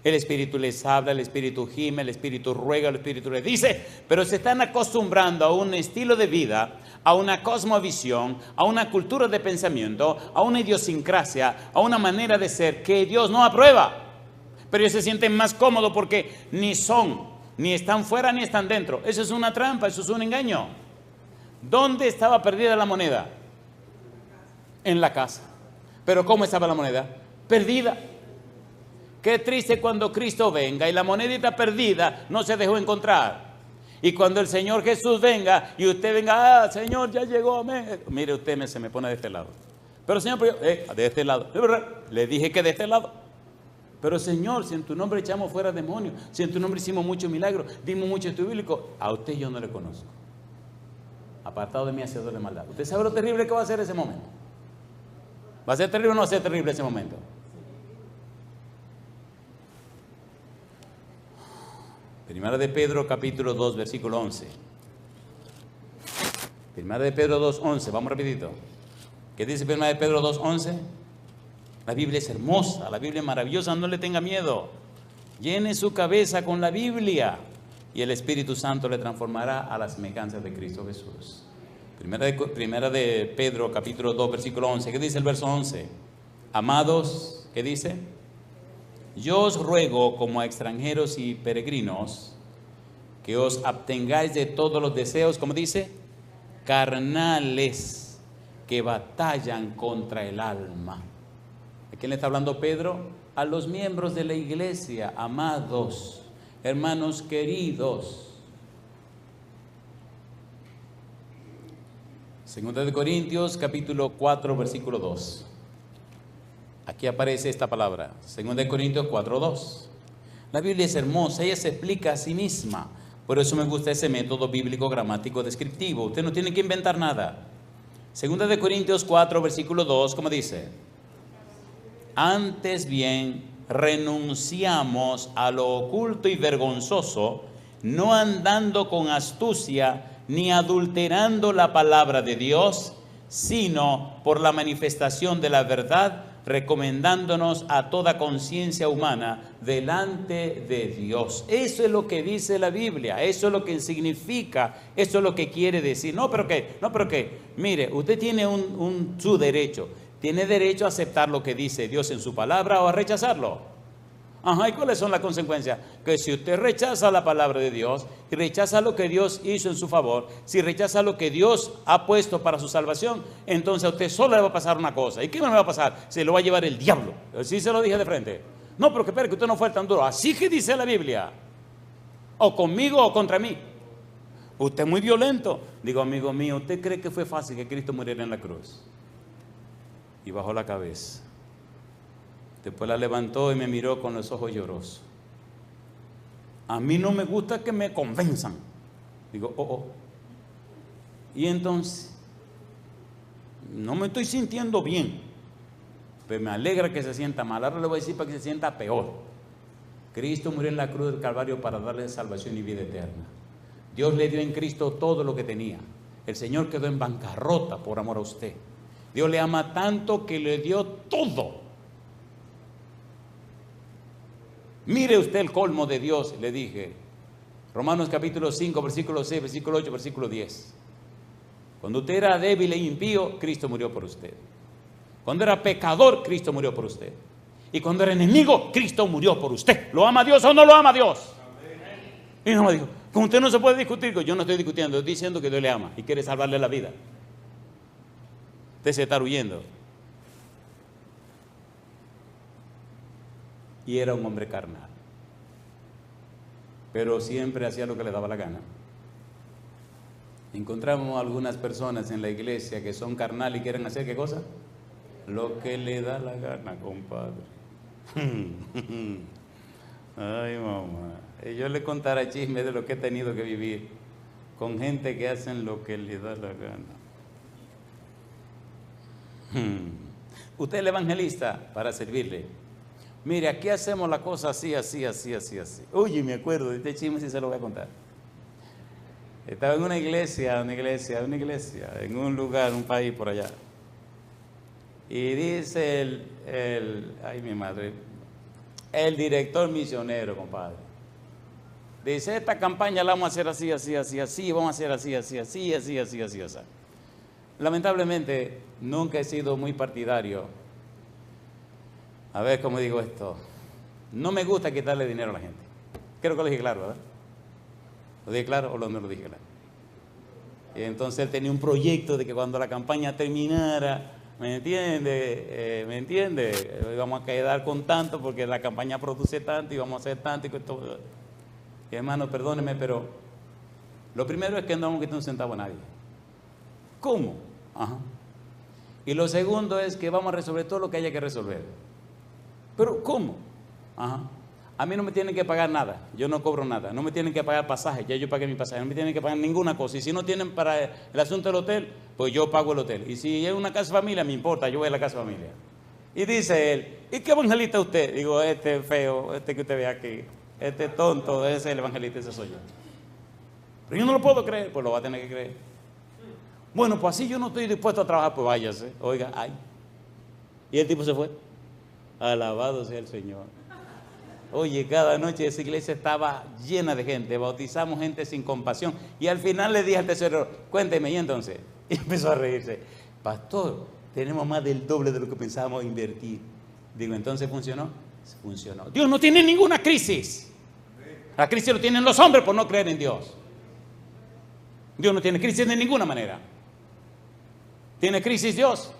El Espíritu les habla, el Espíritu gime, el Espíritu ruega, el Espíritu les dice, pero se están acostumbrando a un estilo de vida, a una cosmovisión, a una cultura de pensamiento, a una idiosincrasia, a una manera de ser que Dios no aprueba. Pero ellos se sienten más cómodos porque ni son Ni están fuera ni están dentro. Eso es una trampa, eso es un engaño. ¿Dónde estaba perdida la moneda? En la casa. ¿Pero cómo estaba la moneda? Perdida. Qué triste cuando Cristo venga y la monedita perdida no se dejó encontrar. Y cuando el Señor Jesús venga y usted venga, Señor, ya llegó, amén. Mire, usted se me pone de este lado. Pero Señor, de este lado. Le dije que de este lado. Pero Señor, si en tu nombre echamos fuera demonios, si en tu nombre hicimos muchos milagros, dimos mucho estudio bíblico, a usted yo no le conozco. Apartado de mí, hacedor de maldad. ¿Usted sabe lo terrible que va a ser ese momento? ¿Va a ser terrible o no va a ser terrible ese momento? Primera de Pedro, capítulo 2, versículo 11. Primera de Pedro 2, 11. Vamos rapidito. ¿Qué dice Primera de Pedro 2, 11? La Biblia es hermosa, la Biblia es maravillosa, no le tenga miedo. Llene su cabeza con la Biblia y el Espíritu Santo le transformará a la semejanza de Cristo Jesús. Primera de Pedro, capítulo 2, versículo 11. ¿Qué dice el verso 11? Amados, ¿qué dice? Yo os ruego como a extranjeros y peregrinos que os abstengáis de todos los deseos, como dice, carnales que batallan contra el alma. ¿A quién le está hablando Pedro? A los miembros de la iglesia, amados, hermanos queridos. Segunda de Corintios, capítulo 4, versículo 2. Aquí aparece esta palabra, 2 Corintios 4:2. La Biblia es hermosa, ella se explica a sí misma. Por eso me gusta ese método bíblico gramático descriptivo. Usted no tiene que inventar nada. 2 Corintios 4, versículo 2, ¿cómo dice? Antes bien, renunciamos a lo oculto y vergonzoso, no andando con astucia ni adulterando la palabra de Dios, sino por la manifestación de la verdad, recomendándonos a toda conciencia humana delante de Dios. Eso es lo que dice la Biblia, eso es lo que significa, eso es lo que quiere decir. No, pero qué. Mire, usted tiene su derecho. Tiene derecho a aceptar lo que dice Dios en su palabra o a rechazarlo. Ajá, ¿y cuáles son las consecuencias? Que si usted rechaza la palabra de Dios, y rechaza lo que Dios hizo en su favor, si rechaza lo que Dios ha puesto para su salvación, entonces a usted solo le va a pasar una cosa. ¿Y qué me va a pasar? Se lo va a llevar el diablo. Así se lo dije de frente. No, pero que espere, que usted no fue tan duro. Así que dice la Biblia. O conmigo o contra mí. Usted es muy violento. Digo, amigo mío, ¿usted cree que fue fácil que Cristo muriera en la cruz? Y bajó la cabeza. Después la levantó y me miró con los ojos llorosos. A mí no me gusta que me convenzan. Digo, Y entonces, no me estoy sintiendo bien. Pero me alegra que se sienta mal. Ahora le voy a decir para que se sienta peor. Cristo murió en la cruz del Calvario para darle salvación y vida eterna. Dios le dio en Cristo todo lo que tenía. El Señor quedó en bancarrota por amor a usted. Dios le ama tanto que le dio todo. Mire usted el colmo de Dios, le dije. Romanos capítulo 5, versículo 6, versículo 8, versículo 10. Cuando usted era débil e impío, Cristo murió por usted. Cuando era pecador, Cristo murió por usted. Y cuando era enemigo, Cristo murió por usted. ¿Lo ama Dios o no lo ama Dios? Y no me dijo, con usted no se puede discutir. Yo no estoy discutiendo, estoy diciendo que Dios le ama y quiere salvarle la vida. Usted se está huyendo. Y era un hombre carnal, pero siempre hacía lo que le daba la gana. Encontramos algunas personas en la iglesia que son carnal y quieren hacer ¿qué cosa? Lo que le da la gana, compadre. Ay, mamá. Y yo le contaré chismes de lo que he tenido que vivir con gente que hacen lo que le da la gana. Usted es el evangelista para servirle. Mire, aquí hacemos la cosa así. Oye, me acuerdo de este chisme, si se lo voy a contar. Estaba en una iglesia, en un lugar, un país por allá. Y dice ay mi madre, el director misionero, compadre. Dice, esta campaña la vamos a hacer así, vamos a hacer así. Lamentablemente, nunca he sido muy partidario. A ver cómo digo esto. No me gusta quitarle dinero a la gente. Creo que lo dije claro, ¿verdad? ¿Lo dije claro o no lo dije claro? Y entonces él tenía un proyecto de que cuando la campaña terminara, ¿me entiende? ¿Me entiende? Vamos a quedar con tanto porque la campaña produce tanto y vamos a hacer tanto y todo. Y hermano, perdóneme, pero lo primero es que no vamos a quitar un centavo a nadie. ¿Cómo? Ajá. Y lo segundo es que vamos a resolver todo lo que haya que resolver. ¿Pero cómo? Ajá. A mí no me tienen que pagar nada, yo no cobro nada, no me tienen que pagar pasaje, ya yo pagué mi pasaje, no me tienen que pagar ninguna cosa. Y si no tienen para el asunto del hotel, pues yo pago el hotel. Y si es una casa familia, me importa, yo voy a la casa familia. Y dice él, ¿y qué evangelista es usted? Digo, este feo, este que usted ve aquí, este tonto, ese es el evangelista, ese soy yo. Pero yo no lo puedo creer, pues lo va a tener que creer. Bueno, pues así yo no estoy dispuesto a trabajar, pues váyase, oiga, ay. Y el tipo se fue. Alabado sea el Señor. Oye, cada noche esa iglesia estaba llena de gente, bautizamos gente sin compasión. Y al final le dije al tesorero, cuénteme, y entonces, y empezó a reírse. Pastor, tenemos más del doble de lo que pensábamos invertir. Digo, ¿entonces funcionó? Funcionó. Dios no tiene ninguna crisis. La crisis lo tienen los hombres por no creer en Dios. Dios no tiene crisis de ninguna manera. ¿Tiene crisis Dios?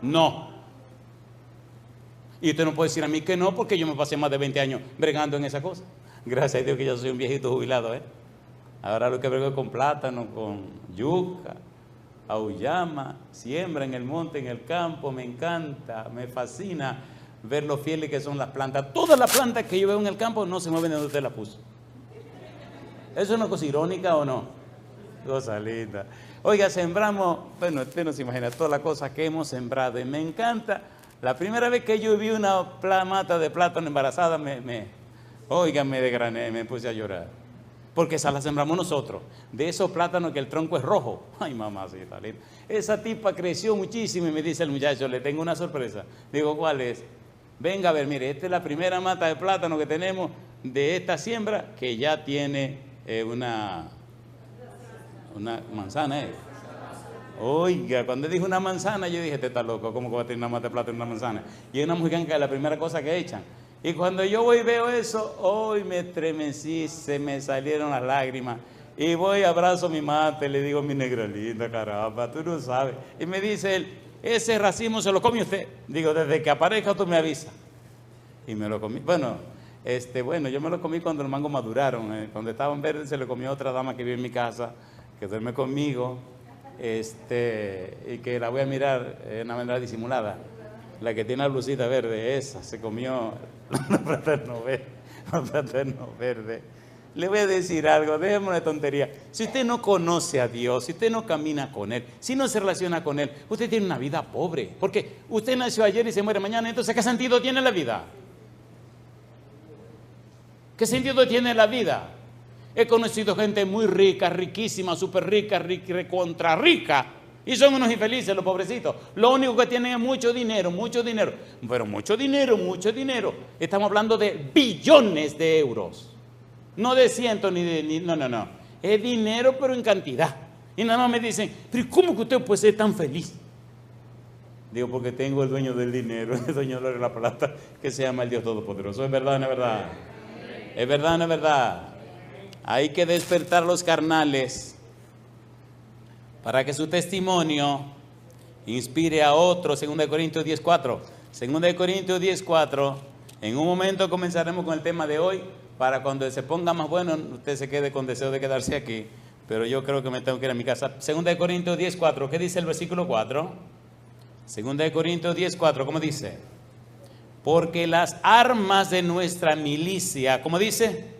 No. Y usted no puede decir a mí que no, porque yo me pasé más de 20 años bregando en esa cosa. Gracias a Dios que yo soy un viejito jubilado, ¿eh? Ahora lo que brego es con plátano, con yuca, auyama, siembra en el monte, en el campo. Me encanta, me fascina ver lo fieles que son las plantas. Todas las plantas que yo veo en el campo no se mueven de donde usted las puso. ¿Eso es una cosa irónica o no? Cosa linda. Oiga, sembramos, bueno, usted no se imagina todas las cosas que hemos sembrado y me encanta. La primera vez que yo vi una mata de plátano embarazada, me desgrané, me puse a llorar. Porque esa la sembramos nosotros. De esos plátanos que el tronco es rojo. Ay, mamacita linda. Esa tipa creció muchísimo y me dice el muchacho, le tengo una sorpresa. Digo, ¿cuál es? Venga a ver, mire, esta es la primera mata de plátano que tenemos de esta siembra que ya tiene una manzana. Oiga, cuando dijo una manzana, yo dije, este está loco, ¿cómo que va a tener una mata de plátano y una manzana? Y es una mexicana que es la primera cosa que echan. Y cuando yo voy y veo eso, hoy me estremecí, se me salieron las lágrimas. Y voy, abrazo a mi mate, le digo, mi negra linda, caramba, tú no sabes. Y me dice él, ese racimo se lo come usted. Digo, desde que aparezca tú me avisas. Y me lo comí. Bueno, yo me lo comí cuando los mangos maduraron. Cuando estaban verdes se lo comió otra dama que vive en mi casa, que duerme conmigo. Y que la voy a mirar de una manera disimulada. La que tiene la blusita verde, esa se comió los plátanos verdes. Le voy a decir algo, déjeme una tontería. Si usted no conoce a Dios, si usted no camina con Él, si no se relaciona con Él, usted tiene una vida pobre. Porque usted nació ayer y se muere mañana, entonces ¿qué sentido tiene la vida? ¿Qué sentido tiene la vida? He conocido gente muy rica, riquísima, súper rica, recontra rica, y son unos infelices los pobrecitos. Lo único que tienen es mucho dinero, pero mucho dinero. Estamos hablando de billones de euros, no de cientos no. Es dinero, pero en cantidad. Y nada más me dicen, pero ¿cómo que usted puede ser tan feliz? Digo, porque tengo el dueño del dinero, el dueño de la plata, que se llama el Dios Todopoderoso. ¿Es verdad o no es verdad? ¿Es verdad o no es verdad? Hay que despertar los carnales para que su testimonio inspire a otros. 2 Corintios 10:4. 2 Corintios 10:4. En un momento comenzaremos con el tema de hoy. Para cuando se ponga más bueno, usted se quede con deseo de quedarse aquí. Pero yo creo que me tengo que ir a mi casa. 2 Corintios 10:4. ¿Qué dice el versículo 4? 2 Corintios 10:4. ¿Cómo dice? Porque las armas de nuestra milicia, ¿cómo dice?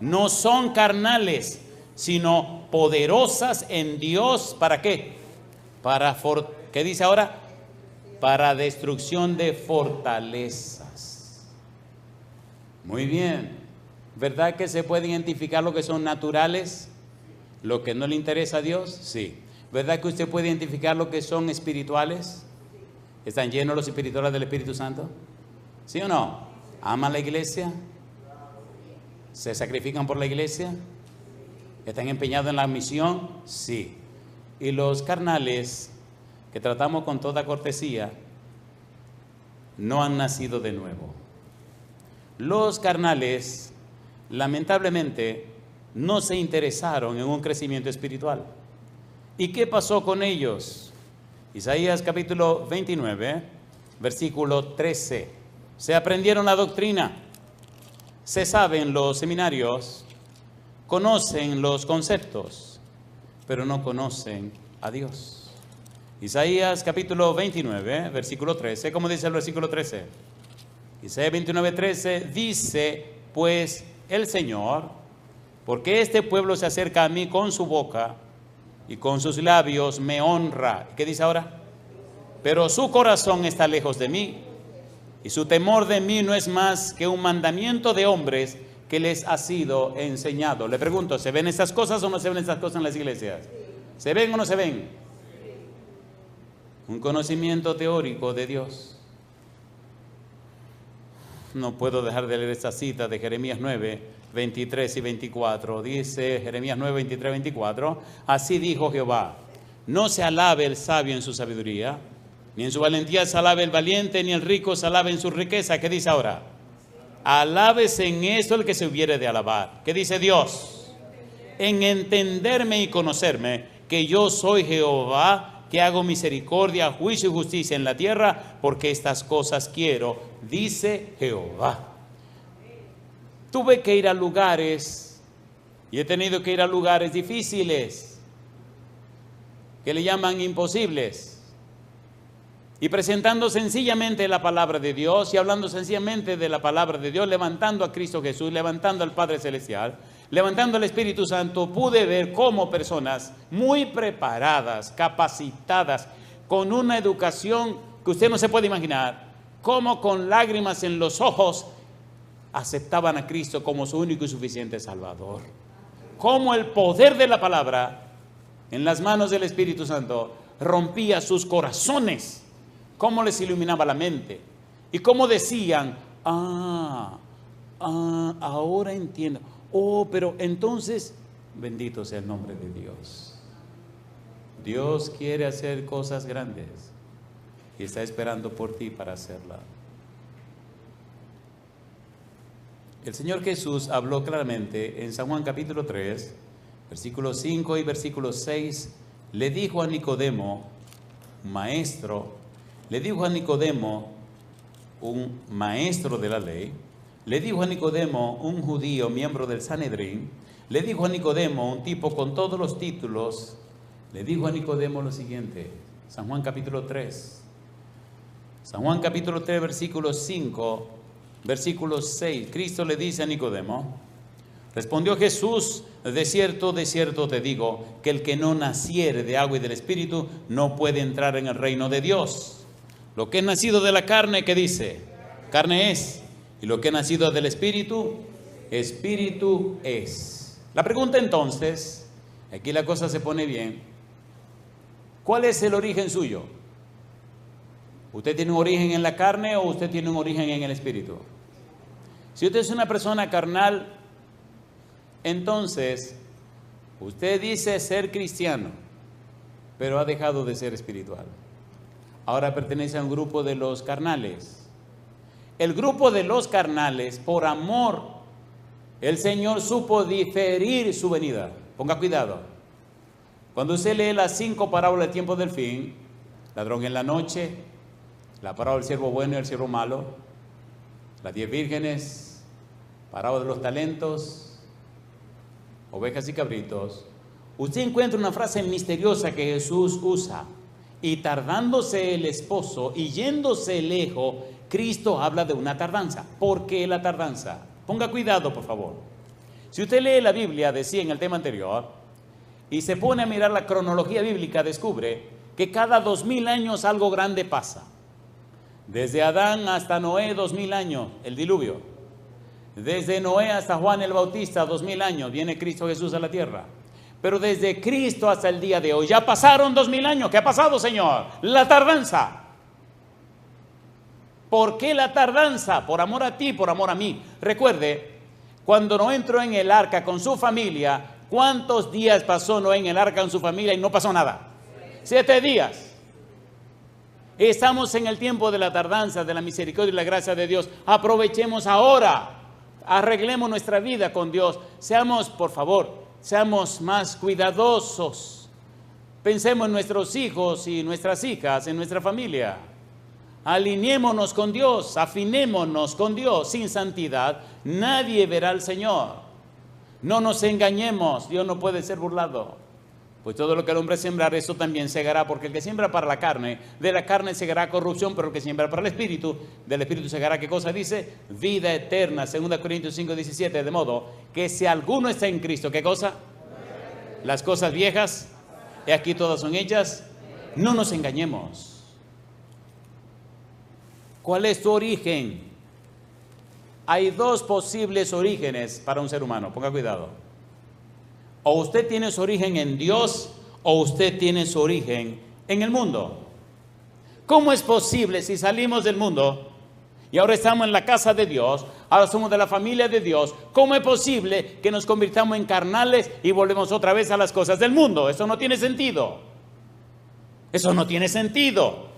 No son carnales, sino poderosas en Dios. ¿Para qué? ¿Qué dice ahora? Para destrucción de fortalezas. Muy bien. ¿Verdad que se puede identificar lo que son naturales? ¿Lo que no le interesa a Dios? Sí. ¿Verdad que usted puede identificar lo que son espirituales? ¿Están llenos los espirituales del Espíritu Santo? ¿Sí o no? ¿Aman la iglesia? ¿Se sacrifican por la iglesia? ¿Están empeñados en la misión? Sí. Y los carnales, que tratamos con toda cortesía, no han nacido de nuevo. Los carnales, lamentablemente, no se interesaron en un crecimiento espiritual. ¿Y qué pasó con ellos? Isaías capítulo 29, versículo 13. Se aprendieron la doctrina, se saben los seminarios, conocen los conceptos, pero no conocen a Dios. Isaías capítulo 29, versículo 13. ¿Cómo dice el versículo 13? Isaías 29, 13 dice: pues el Señor, porque este pueblo se acerca a mí con su boca y con sus labios me honra. ¿Qué dice ahora? Pero su corazón está lejos de mí y su temor de mí no es más que un mandamiento de hombres que les ha sido enseñado. Le pregunto, ¿se ven estas cosas o no se ven estas cosas en las iglesias? ¿Se ven o no se ven? Un conocimiento teórico de Dios. No puedo dejar de leer esta cita de Jeremías 9, 23 y 24. Dice Jeremías 9, 23 y 24. Así dijo Jehová: no se alabe el sabio en su sabiduría, ni en su valentía se alabe el valiente, ni el rico se alabe en su riqueza. ¿Qué dice ahora? Alábese en esto el que se hubiere de alabar. ¿Qué dice Dios? En entenderme y conocerme, que yo soy Jehová, que hago misericordia, juicio y justicia en la tierra, porque estas cosas quiero, dice Jehová. Tuve que ir a lugares, y he tenido que ir a lugares difíciles, que le llaman imposibles, y presentando sencillamente la palabra de Dios, y hablando sencillamente de la palabra de Dios, levantando a Cristo Jesús, levantando al Padre Celestial, levantando al Espíritu Santo, pude ver cómo personas muy preparadas, capacitadas, con una educación que usted no se puede imaginar, cómo con lágrimas en los ojos aceptaban a Cristo como su único y suficiente Salvador. Cómo el poder de la palabra en las manos del Espíritu Santo rompía sus corazones, cómo les iluminaba la mente y cómo decían: ahora entiendo. Oh, pero entonces, bendito sea el nombre de Dios. Dios quiere hacer cosas grandes y está esperando por ti para hacerla. El Señor Jesús habló claramente en San Juan capítulo 3, versículos 5 y versículo 6. Le dijo a Nicodemo, un maestro de la ley, le dijo a Nicodemo, un judío, miembro del Sanedrín, le dijo a Nicodemo, un tipo con todos los títulos, le dijo a Nicodemo lo siguiente, San Juan capítulo 3, versículo 5, versículo 6, Cristo le dice a Nicodemo, respondió Jesús: de cierto te digo, que el que no naciere de agua y del Espíritu no puede entrar en el reino de Dios. Lo que es nacido de la carne, ¿qué dice? Carne es. Y lo que ha nacido del Espíritu, Espíritu es. La pregunta entonces, aquí la cosa se pone bien: ¿cuál es el origen suyo? ¿Usted tiene un origen en la carne o usted tiene un origen en el Espíritu? Si usted es una persona carnal, entonces usted dice ser cristiano, pero ha dejado de ser espiritual. Ahora pertenece a un grupo de los carnales. El grupo de los carnales, por amor, el Señor supo diferir su venida. Ponga cuidado. Cuando usted lee las 5 parábolas del tiempo del fin, ladrón en la noche, la parábola del siervo bueno y el siervo malo, las 10 vírgenes, parábola de los talentos, ovejas y cabritos, usted encuentra una frase misteriosa que Jesús usa: y tardándose el esposo y yéndose lejos, Cristo habla de una tardanza. ¿Por qué la tardanza? Ponga cuidado, por favor. Si usted lee la Biblia, decía en el tema anterior, y se pone a mirar la cronología bíblica, descubre que cada 2000 años algo grande pasa. Desde Adán hasta Noé, 2000 años, el diluvio. Desde Noé hasta Juan el Bautista, 2000 años, viene Cristo Jesús a la tierra. Pero desde Cristo hasta el día de hoy, ya pasaron 2000 años. ¿Qué ha pasado, Señor? La tardanza. ¿Por qué la tardanza? Por amor a ti, por amor a mí. Recuerde, cuando Noé entró en el arca con su familia, ¿cuántos días pasó Noé en el arca con su familia y no pasó nada? 7 días. Estamos en el tiempo de la tardanza, de la misericordia y la gracia de Dios. Aprovechemos ahora. arreglemos nuestra vida con Dios. Seamos, por favor, seamos más cuidadosos. Pensemos en nuestros hijos y nuestras hijas, en nuestra familia. Alineémonos con Dios, afinémonos con Dios. Sin santidad nadie verá al Señor. No nos engañemos, Dios no puede ser burlado. Pues todo lo que el hombre sembrar, eso también segará, porque el que siembra para la carne, de la carne segará corrupción, pero el que siembra para el Espíritu, del Espíritu segará, ¿qué cosa dice? Vida eterna, 2 Corintios 5:17, de modo que si alguno está en Cristo, ¿qué cosa? Las cosas viejas, y aquí todas son hechas, no nos engañemos. ¿Cuál es tu origen? Hay dos posibles orígenes para un ser humano, ponga cuidado. O usted tiene su origen en Dios, o usted tiene su origen en el mundo. ¿Cómo es posible si salimos del mundo y ahora estamos en la casa de Dios, ahora somos de la familia de Dios? ¿Cómo es posible que nos convirtamos en carnales y volvemos otra vez a las cosas del mundo? Eso no tiene sentido. Eso no tiene sentido.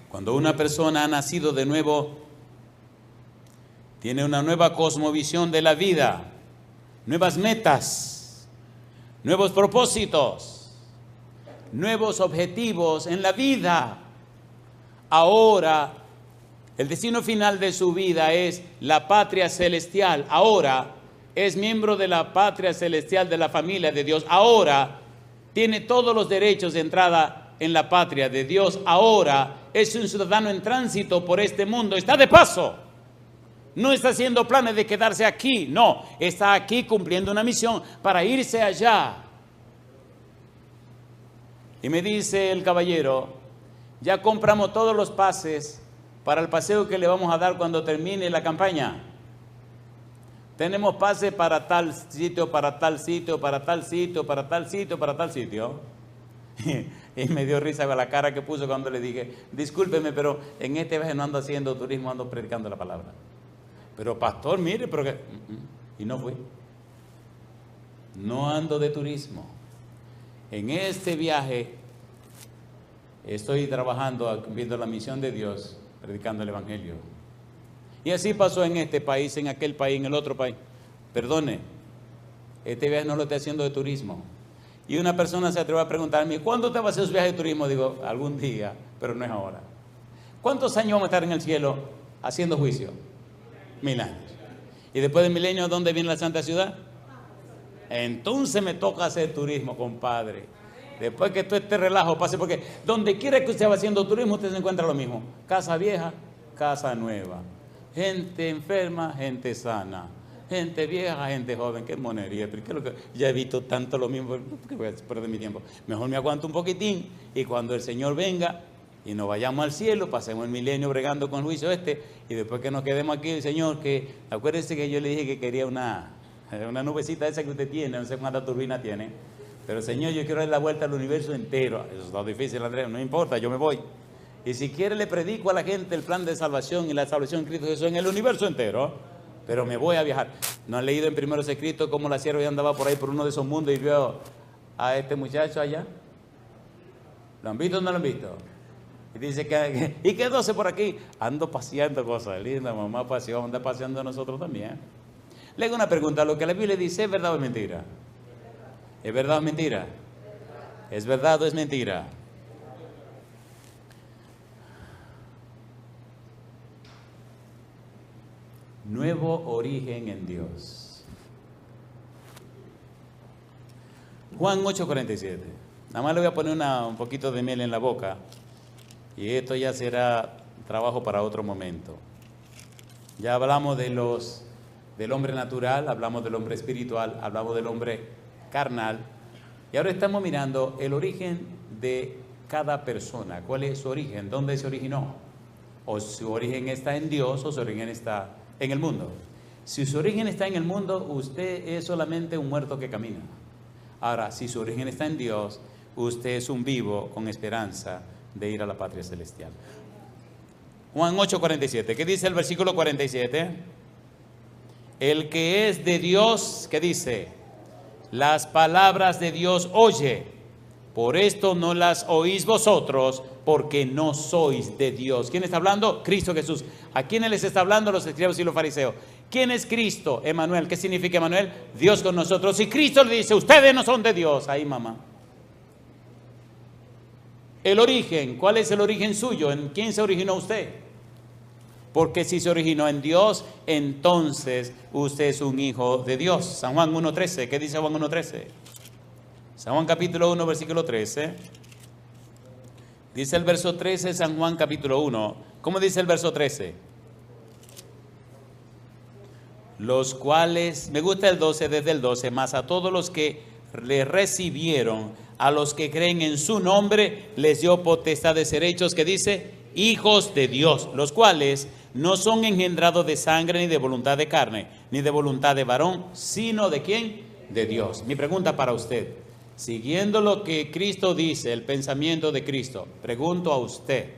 Cuando una persona ha nacido de nuevo, tiene una nueva cosmovisión de la vida, nuevas metas, nuevos propósitos, nuevos objetivos en la vida. Ahora, el destino final de su vida es la patria celestial. Ahora es miembro de la patria celestial de la familia de Dios. Ahora tiene todos los derechos de entrada en la patria de Dios. Ahora es un ciudadano en tránsito por este mundo. Está de paso. No está haciendo planes de quedarse aquí, no, está aquí cumpliendo una misión para irse allá. Y me dice el caballero, ya compramos todos los pases para el paseo que le vamos a dar cuando termine la campaña. Tenemos pases para tal sitio, para tal sitio, para tal sitio, para tal sitio, para tal sitio. Y me dio risa con la cara que puso cuando le dije, discúlpeme, pero en este viaje no ando haciendo turismo, ando predicando la palabra. Pero pastor, mire, pero que... Y no fui. No ando de turismo. En este viaje estoy trabajando, viendo la misión de Dios, predicando el Evangelio. Y así pasó en este país, en aquel país, en el otro país. Perdone, este viaje no lo estoy haciendo de turismo. Y una persona se atrevió a preguntarme, ¿cuándo usted va a hacer su viaje de turismo? Digo, algún día, pero no es ahora. ¿Cuántos años vamos a estar en el cielo haciendo juicio? 1000 años. Y después de 1000 años, ¿dónde viene la Santa Ciudad? Entonces me toca hacer turismo, compadre. Después que todo este relajo pase, porque donde quiera que usted va haciendo turismo, usted se encuentra lo mismo. Casa vieja, casa nueva. Gente enferma, gente sana. Gente vieja, gente joven. Qué monería. ¿Pero qué es lo que? Ya he visto tanto lo mismo. ¿Por qué voy a perder mi tiempo? Mejor me aguanto un poquitín y cuando el Señor venga y nos vayamos al cielo, pasemos el milenio bregando con el juicio y después que nos quedemos aquí, el Señor, que acuérdense que yo le dije que quería una nubecita esa que usted tiene, no sé cuánta turbina tiene, pero Señor, yo quiero dar la vuelta al universo entero. Eso está difícil, Andrés, no importa, yo me voy. Y si quiere le predico a la gente el plan de salvación y la salvación en Cristo Jesús en el universo entero, pero me voy a viajar. ¿No han leído en Primeros Escritos cómo la sierva andaba por ahí por uno de esos mundos y vio a este muchacho allá? ¿Lo han visto o no lo han visto? Y dice y quedóse por aquí. Ando paseando, cosas lindas, mamá paseó, vamos a andar paseando nosotros también. Le hago una pregunta, lo que la Biblia dice, ¿es verdad o es mentira? ¿Es verdad o es mentira? ¿Es verdad o es mentira? Nuevo origen en Dios. Juan 8:47. Nada más le voy a poner un poquito de miel en la boca. Y esto ya será trabajo para otro momento. Ya hablamos del hombre natural, hablamos del hombre espiritual, hablamos del hombre carnal. Y ahora estamos mirando el origen de cada persona. ¿Cuál es su origen? ¿Dónde se originó? O su origen está en Dios o su origen está en el mundo. Si su origen está en el mundo, usted es solamente un muerto que camina. Ahora, si su origen está en Dios, usted es un vivo con esperanza de ir a la patria celestial. Juan 8:47. ¿Qué dice el versículo 47? El que es de Dios, ¿qué dice? Las palabras de Dios oye. Por esto no las oís vosotros, porque no sois de Dios. ¿Quién está hablando? Cristo Jesús. ¿A quiénes les está hablando? Los escribas y los fariseos. ¿Quién es Cristo? Emanuel. ¿Qué significa Emanuel? Dios con nosotros. Y Cristo le dice, ustedes no son de Dios. Ahí, mamá. El origen, ¿cuál es el origen suyo? ¿En quién se originó usted? Porque si se originó en Dios, entonces usted es un hijo de Dios. San Juan 1.13, ¿qué dice Juan 1.13? San Juan capítulo 1, versículo 13. Dice el verso 13, San Juan capítulo 1. ¿Cómo dice el verso 13? Los cuales, me gusta el 12, desde el 12, más a todos los que le recibieron, a los que creen en su nombre, les dio potestad de ser hechos, que dice, hijos de Dios, los cuales no son engendrados de sangre, ni de voluntad de carne, ni de voluntad de varón, sino de ¿quién? De Dios. Mi pregunta para usted, siguiendo lo que Cristo dice, el pensamiento de Cristo, pregunto a usted,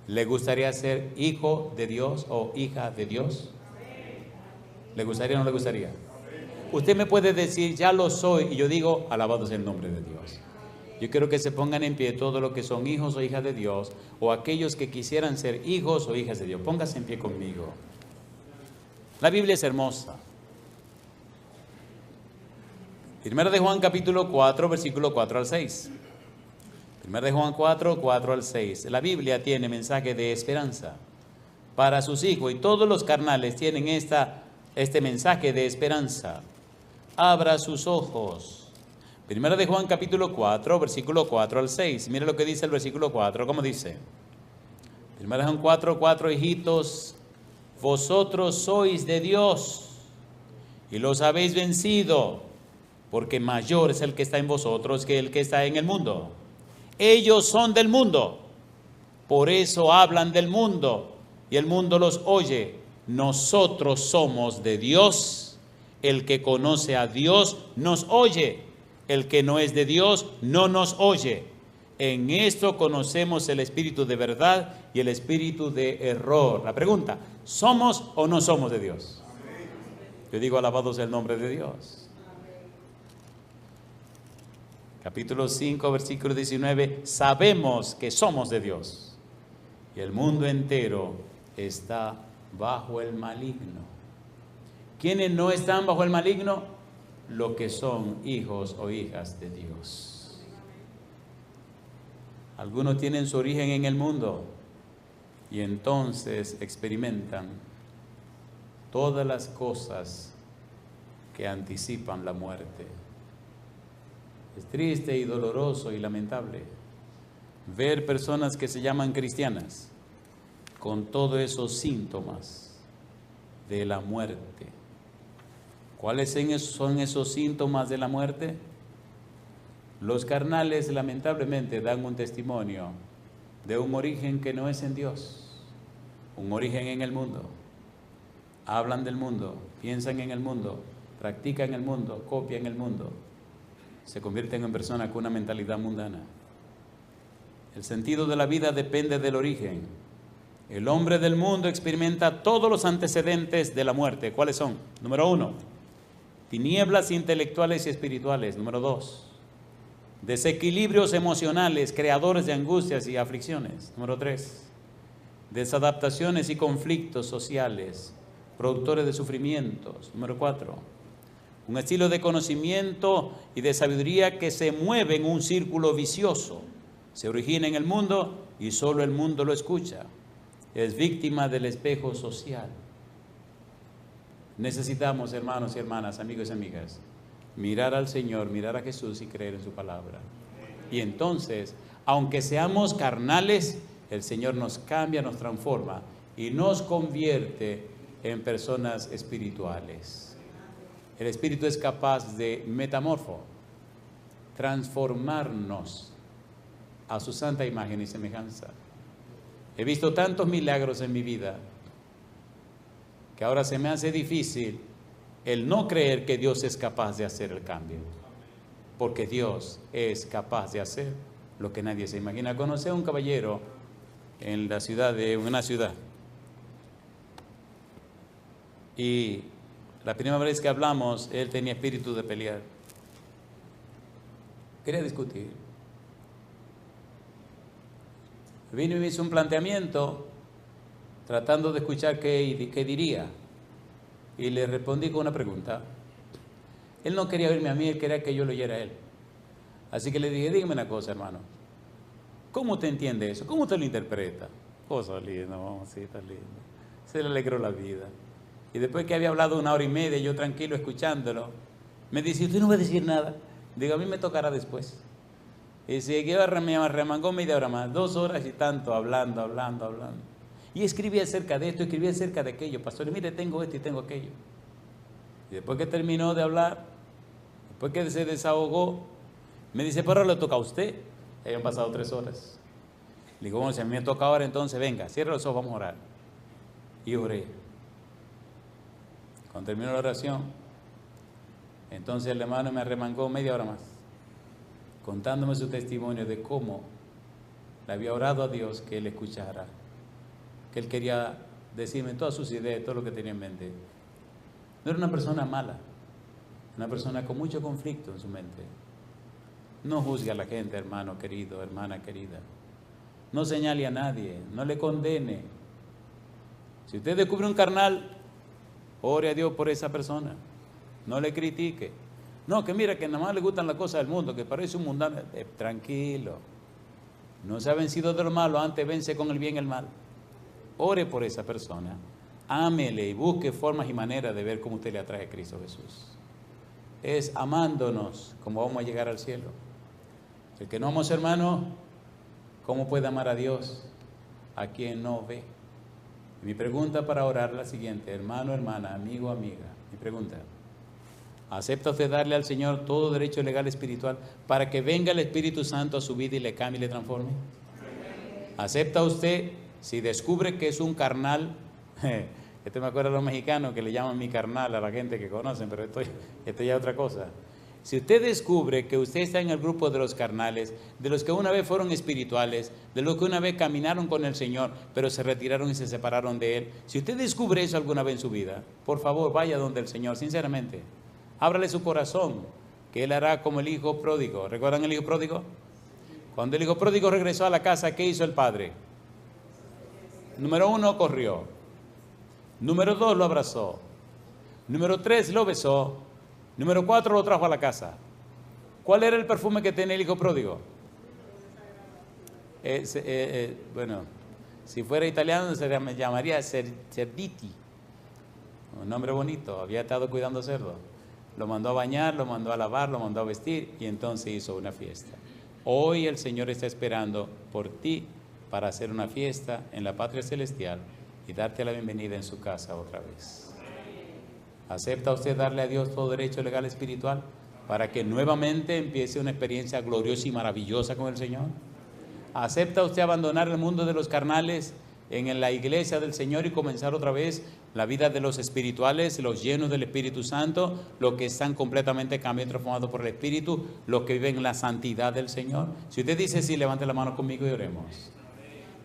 ¿le gustaría ser hijo de Dios o hija de Dios? ¿Le gustaría o no le gustaría? Usted me puede decir, ya lo soy, y yo digo, alabado sea el nombre de Dios. Yo quiero que se pongan en pie todos los que son hijos o hijas de Dios, o aquellos que quisieran ser hijos o hijas de Dios. Póngase en pie conmigo. La Biblia es hermosa. Primera de Juan capítulo 4, versículo 4 al 6. Primera de Juan 4, 4 al 6. La Biblia tiene mensaje de esperanza para sus hijos, y todos los carnales tienen este mensaje de esperanza. Abra sus ojos. Primera de Juan capítulo 4, versículo 4 al 6. Mire lo que dice el versículo 4. ¿Cómo dice? Primera de Juan 4, 4. Hijitos, vosotros sois de Dios y los habéis vencido, porque mayor es el que está en vosotros que el que está en el mundo. Ellos son del mundo, por eso hablan del mundo, y el mundo los oye. Nosotros somos de Dios. El que conoce a Dios nos oye. El que no es de Dios no nos oye. En esto conocemos el espíritu de verdad y el espíritu de error. La pregunta, ¿somos o no somos de Dios? Yo digo, alabado sea el nombre de Dios. Capítulo 5, versículo 19. Sabemos que somos de Dios y el mundo entero está bajo el maligno. ¿Quiénes no están bajo el maligno? Los que son hijos o hijas de Dios. Algunos tienen su origen en el mundo y entonces experimentan todas las cosas que anticipan la muerte. Es triste y doloroso y lamentable ver personas que se llaman cristianas con todos esos síntomas de la muerte. ¿Cuáles son esos síntomas de la muerte? Los carnales lamentablemente dan un testimonio de un origen que no es en Dios, un origen en el mundo. Hablan del mundo, piensan en el mundo, practican el mundo, copian el mundo. Se convierten en personas con una mentalidad mundana. El sentido de la vida depende del origen. El hombre del mundo experimenta todos los antecedentes de la muerte. ¿Cuáles son? Número 1, tinieblas intelectuales y espirituales. Número 2, desequilibrios emocionales, creadores de angustias y aflicciones. Número 3, desadaptaciones y conflictos sociales, productores de sufrimientos. Número 4, un estilo de conocimiento y de sabiduría que se mueve en un círculo vicioso. Se origina en el mundo y solo el mundo lo escucha. Es víctima del espejo social. Necesitamos, hermanos y hermanas, amigos y amigas, mirar al Señor, mirar a Jesús y creer en su palabra. Y entonces, aunque seamos carnales, el Señor nos cambia, nos transforma y nos convierte en personas espirituales. El Espíritu es capaz de transformarnos a su santa imagen y semejanza. He visto tantos milagros en mi vida que ahora se me hace difícil el no creer que Dios es capaz de hacer el cambio, porque Dios es capaz de hacer lo que nadie se imagina. Conocí a un caballero en una ciudad, y la primera vez que hablamos, él tenía espíritu de pelear, quería discutir. Vino y me hizo un planteamiento tratando de escuchar qué diría. Y le respondí con una pregunta. Él no quería oírme a mí, él quería que yo lo oyera a él. Así que le dije, dígame una cosa, hermano. ¿Cómo usted entiende eso? ¿Cómo usted lo interpreta? Cosa linda, mamacita linda. Se le alegró la vida. Y después que había hablado 1 hora y media, yo tranquilo escuchándolo, me dice, ¿usted no va a decir nada? Digo, a mí me tocará después. Y siguió, me remangó media hora más, 2 horas y tanto, hablando. Y escribí acerca de esto, escribí acerca de aquello. Pastor, mire, tengo esto y tengo aquello. Y después que terminó de hablar, después que se desahogó, me dice, pero ahora le toca a usted. Ya han pasado 3 horas. Le digo, bueno, si a mí me toca ahora, entonces venga, cierra los ojos, vamos a orar. Y oré. Cuando terminó la oración, entonces el hermano me arremangó media hora más, contándome su testimonio de cómo le había orado a Dios que él escuchara, que él quería decirme todas sus ideas, todo lo que tenía en mente. No era una persona mala, una persona con mucho conflicto en su mente. No juzgue a la gente, hermano querido, hermana querida. No señale a nadie, no le condene. Si usted descubre un carnal, ore a Dios por esa persona. No le critique. No, que mira que nada más le gustan las cosas del mundo, que parece un mundano. Tranquilo. No se ha vencido de lo malo, antes vence con el bien el mal. Ore por esa persona. Ámele y busque formas y maneras de ver cómo usted le atrae a Cristo Jesús. Es amándonos como vamos a llegar al cielo. El que no ama a su hermano, ¿cómo puede amar a Dios a quien no ve? Y mi pregunta para orar es la siguiente, hermano, hermana, amigo, amiga. Mi pregunta, ¿acepta usted darle al Señor todo derecho legal espiritual para que venga el Espíritu Santo a su vida y le cambie y le transforme? ¿Acepta usted, si descubre que es un carnal? Esto me acuerdo de los mexicanos que le llaman mi carnal a la gente que conocen, pero esto ya es otra cosa. Si usted descubre que usted está en el grupo de los carnales, de los que una vez fueron espirituales, de los que una vez caminaron con el Señor, pero se retiraron y se separaron de Él, si usted descubre eso alguna vez en su vida, por favor vaya donde el Señor, sinceramente, ábrale su corazón, que Él hará como el hijo pródigo. ¿Recuerdan el hijo pródigo? Cuando el hijo pródigo regresó a la casa, ¿qué hizo el padre? Número 1, corrió. Número 2, lo abrazó. Número 3, lo besó. Número 4, lo trajo a la casa. ¿Cuál era el perfume que tenía el hijo pródigo? Bueno, si fuera italiano se llamaría Cerditi. Un nombre bonito, había estado cuidando cerdo. Lo mandó a bañar, lo mandó a lavar, lo mandó a vestir y entonces hizo una fiesta. Hoy el Señor está esperando por ti para hacer una fiesta en la patria celestial y darte la bienvenida en su casa otra vez. ¿Acepta usted darle a Dios todo derecho legal espiritual para que nuevamente empiece una experiencia gloriosa y maravillosa con el Señor? ¿Acepta usted abandonar el mundo de los carnales en la iglesia del Señor y comenzar otra vez la vida de los espirituales, los llenos del Espíritu Santo, los que están completamente cambiados y transformados por el Espíritu, los que viven la santidad del Señor? Si usted dice sí, levante la mano conmigo y oremos.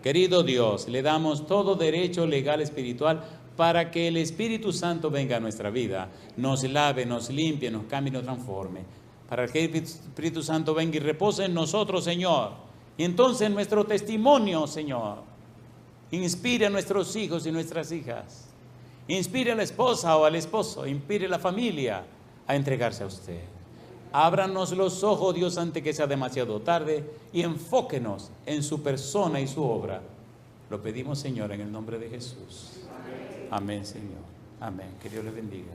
Querido Dios, le damos todo derecho legal espiritual para que el Espíritu Santo venga a nuestra vida, nos lave, nos limpie, nos cambie y nos transforme. Para que el Espíritu Santo venga y repose en nosotros, Señor. Y entonces nuestro testimonio, Señor, inspire a nuestros hijos y nuestras hijas. Inspire a la esposa o al esposo, inspire a la familia a entregarse a usted. Ábranos los ojos, Dios, antes que sea demasiado tarde, y enfóquenos en su persona y su obra. Lo pedimos, Señor, en el nombre de Jesús. Amén, Señor. Amén. Que Dios le bendiga.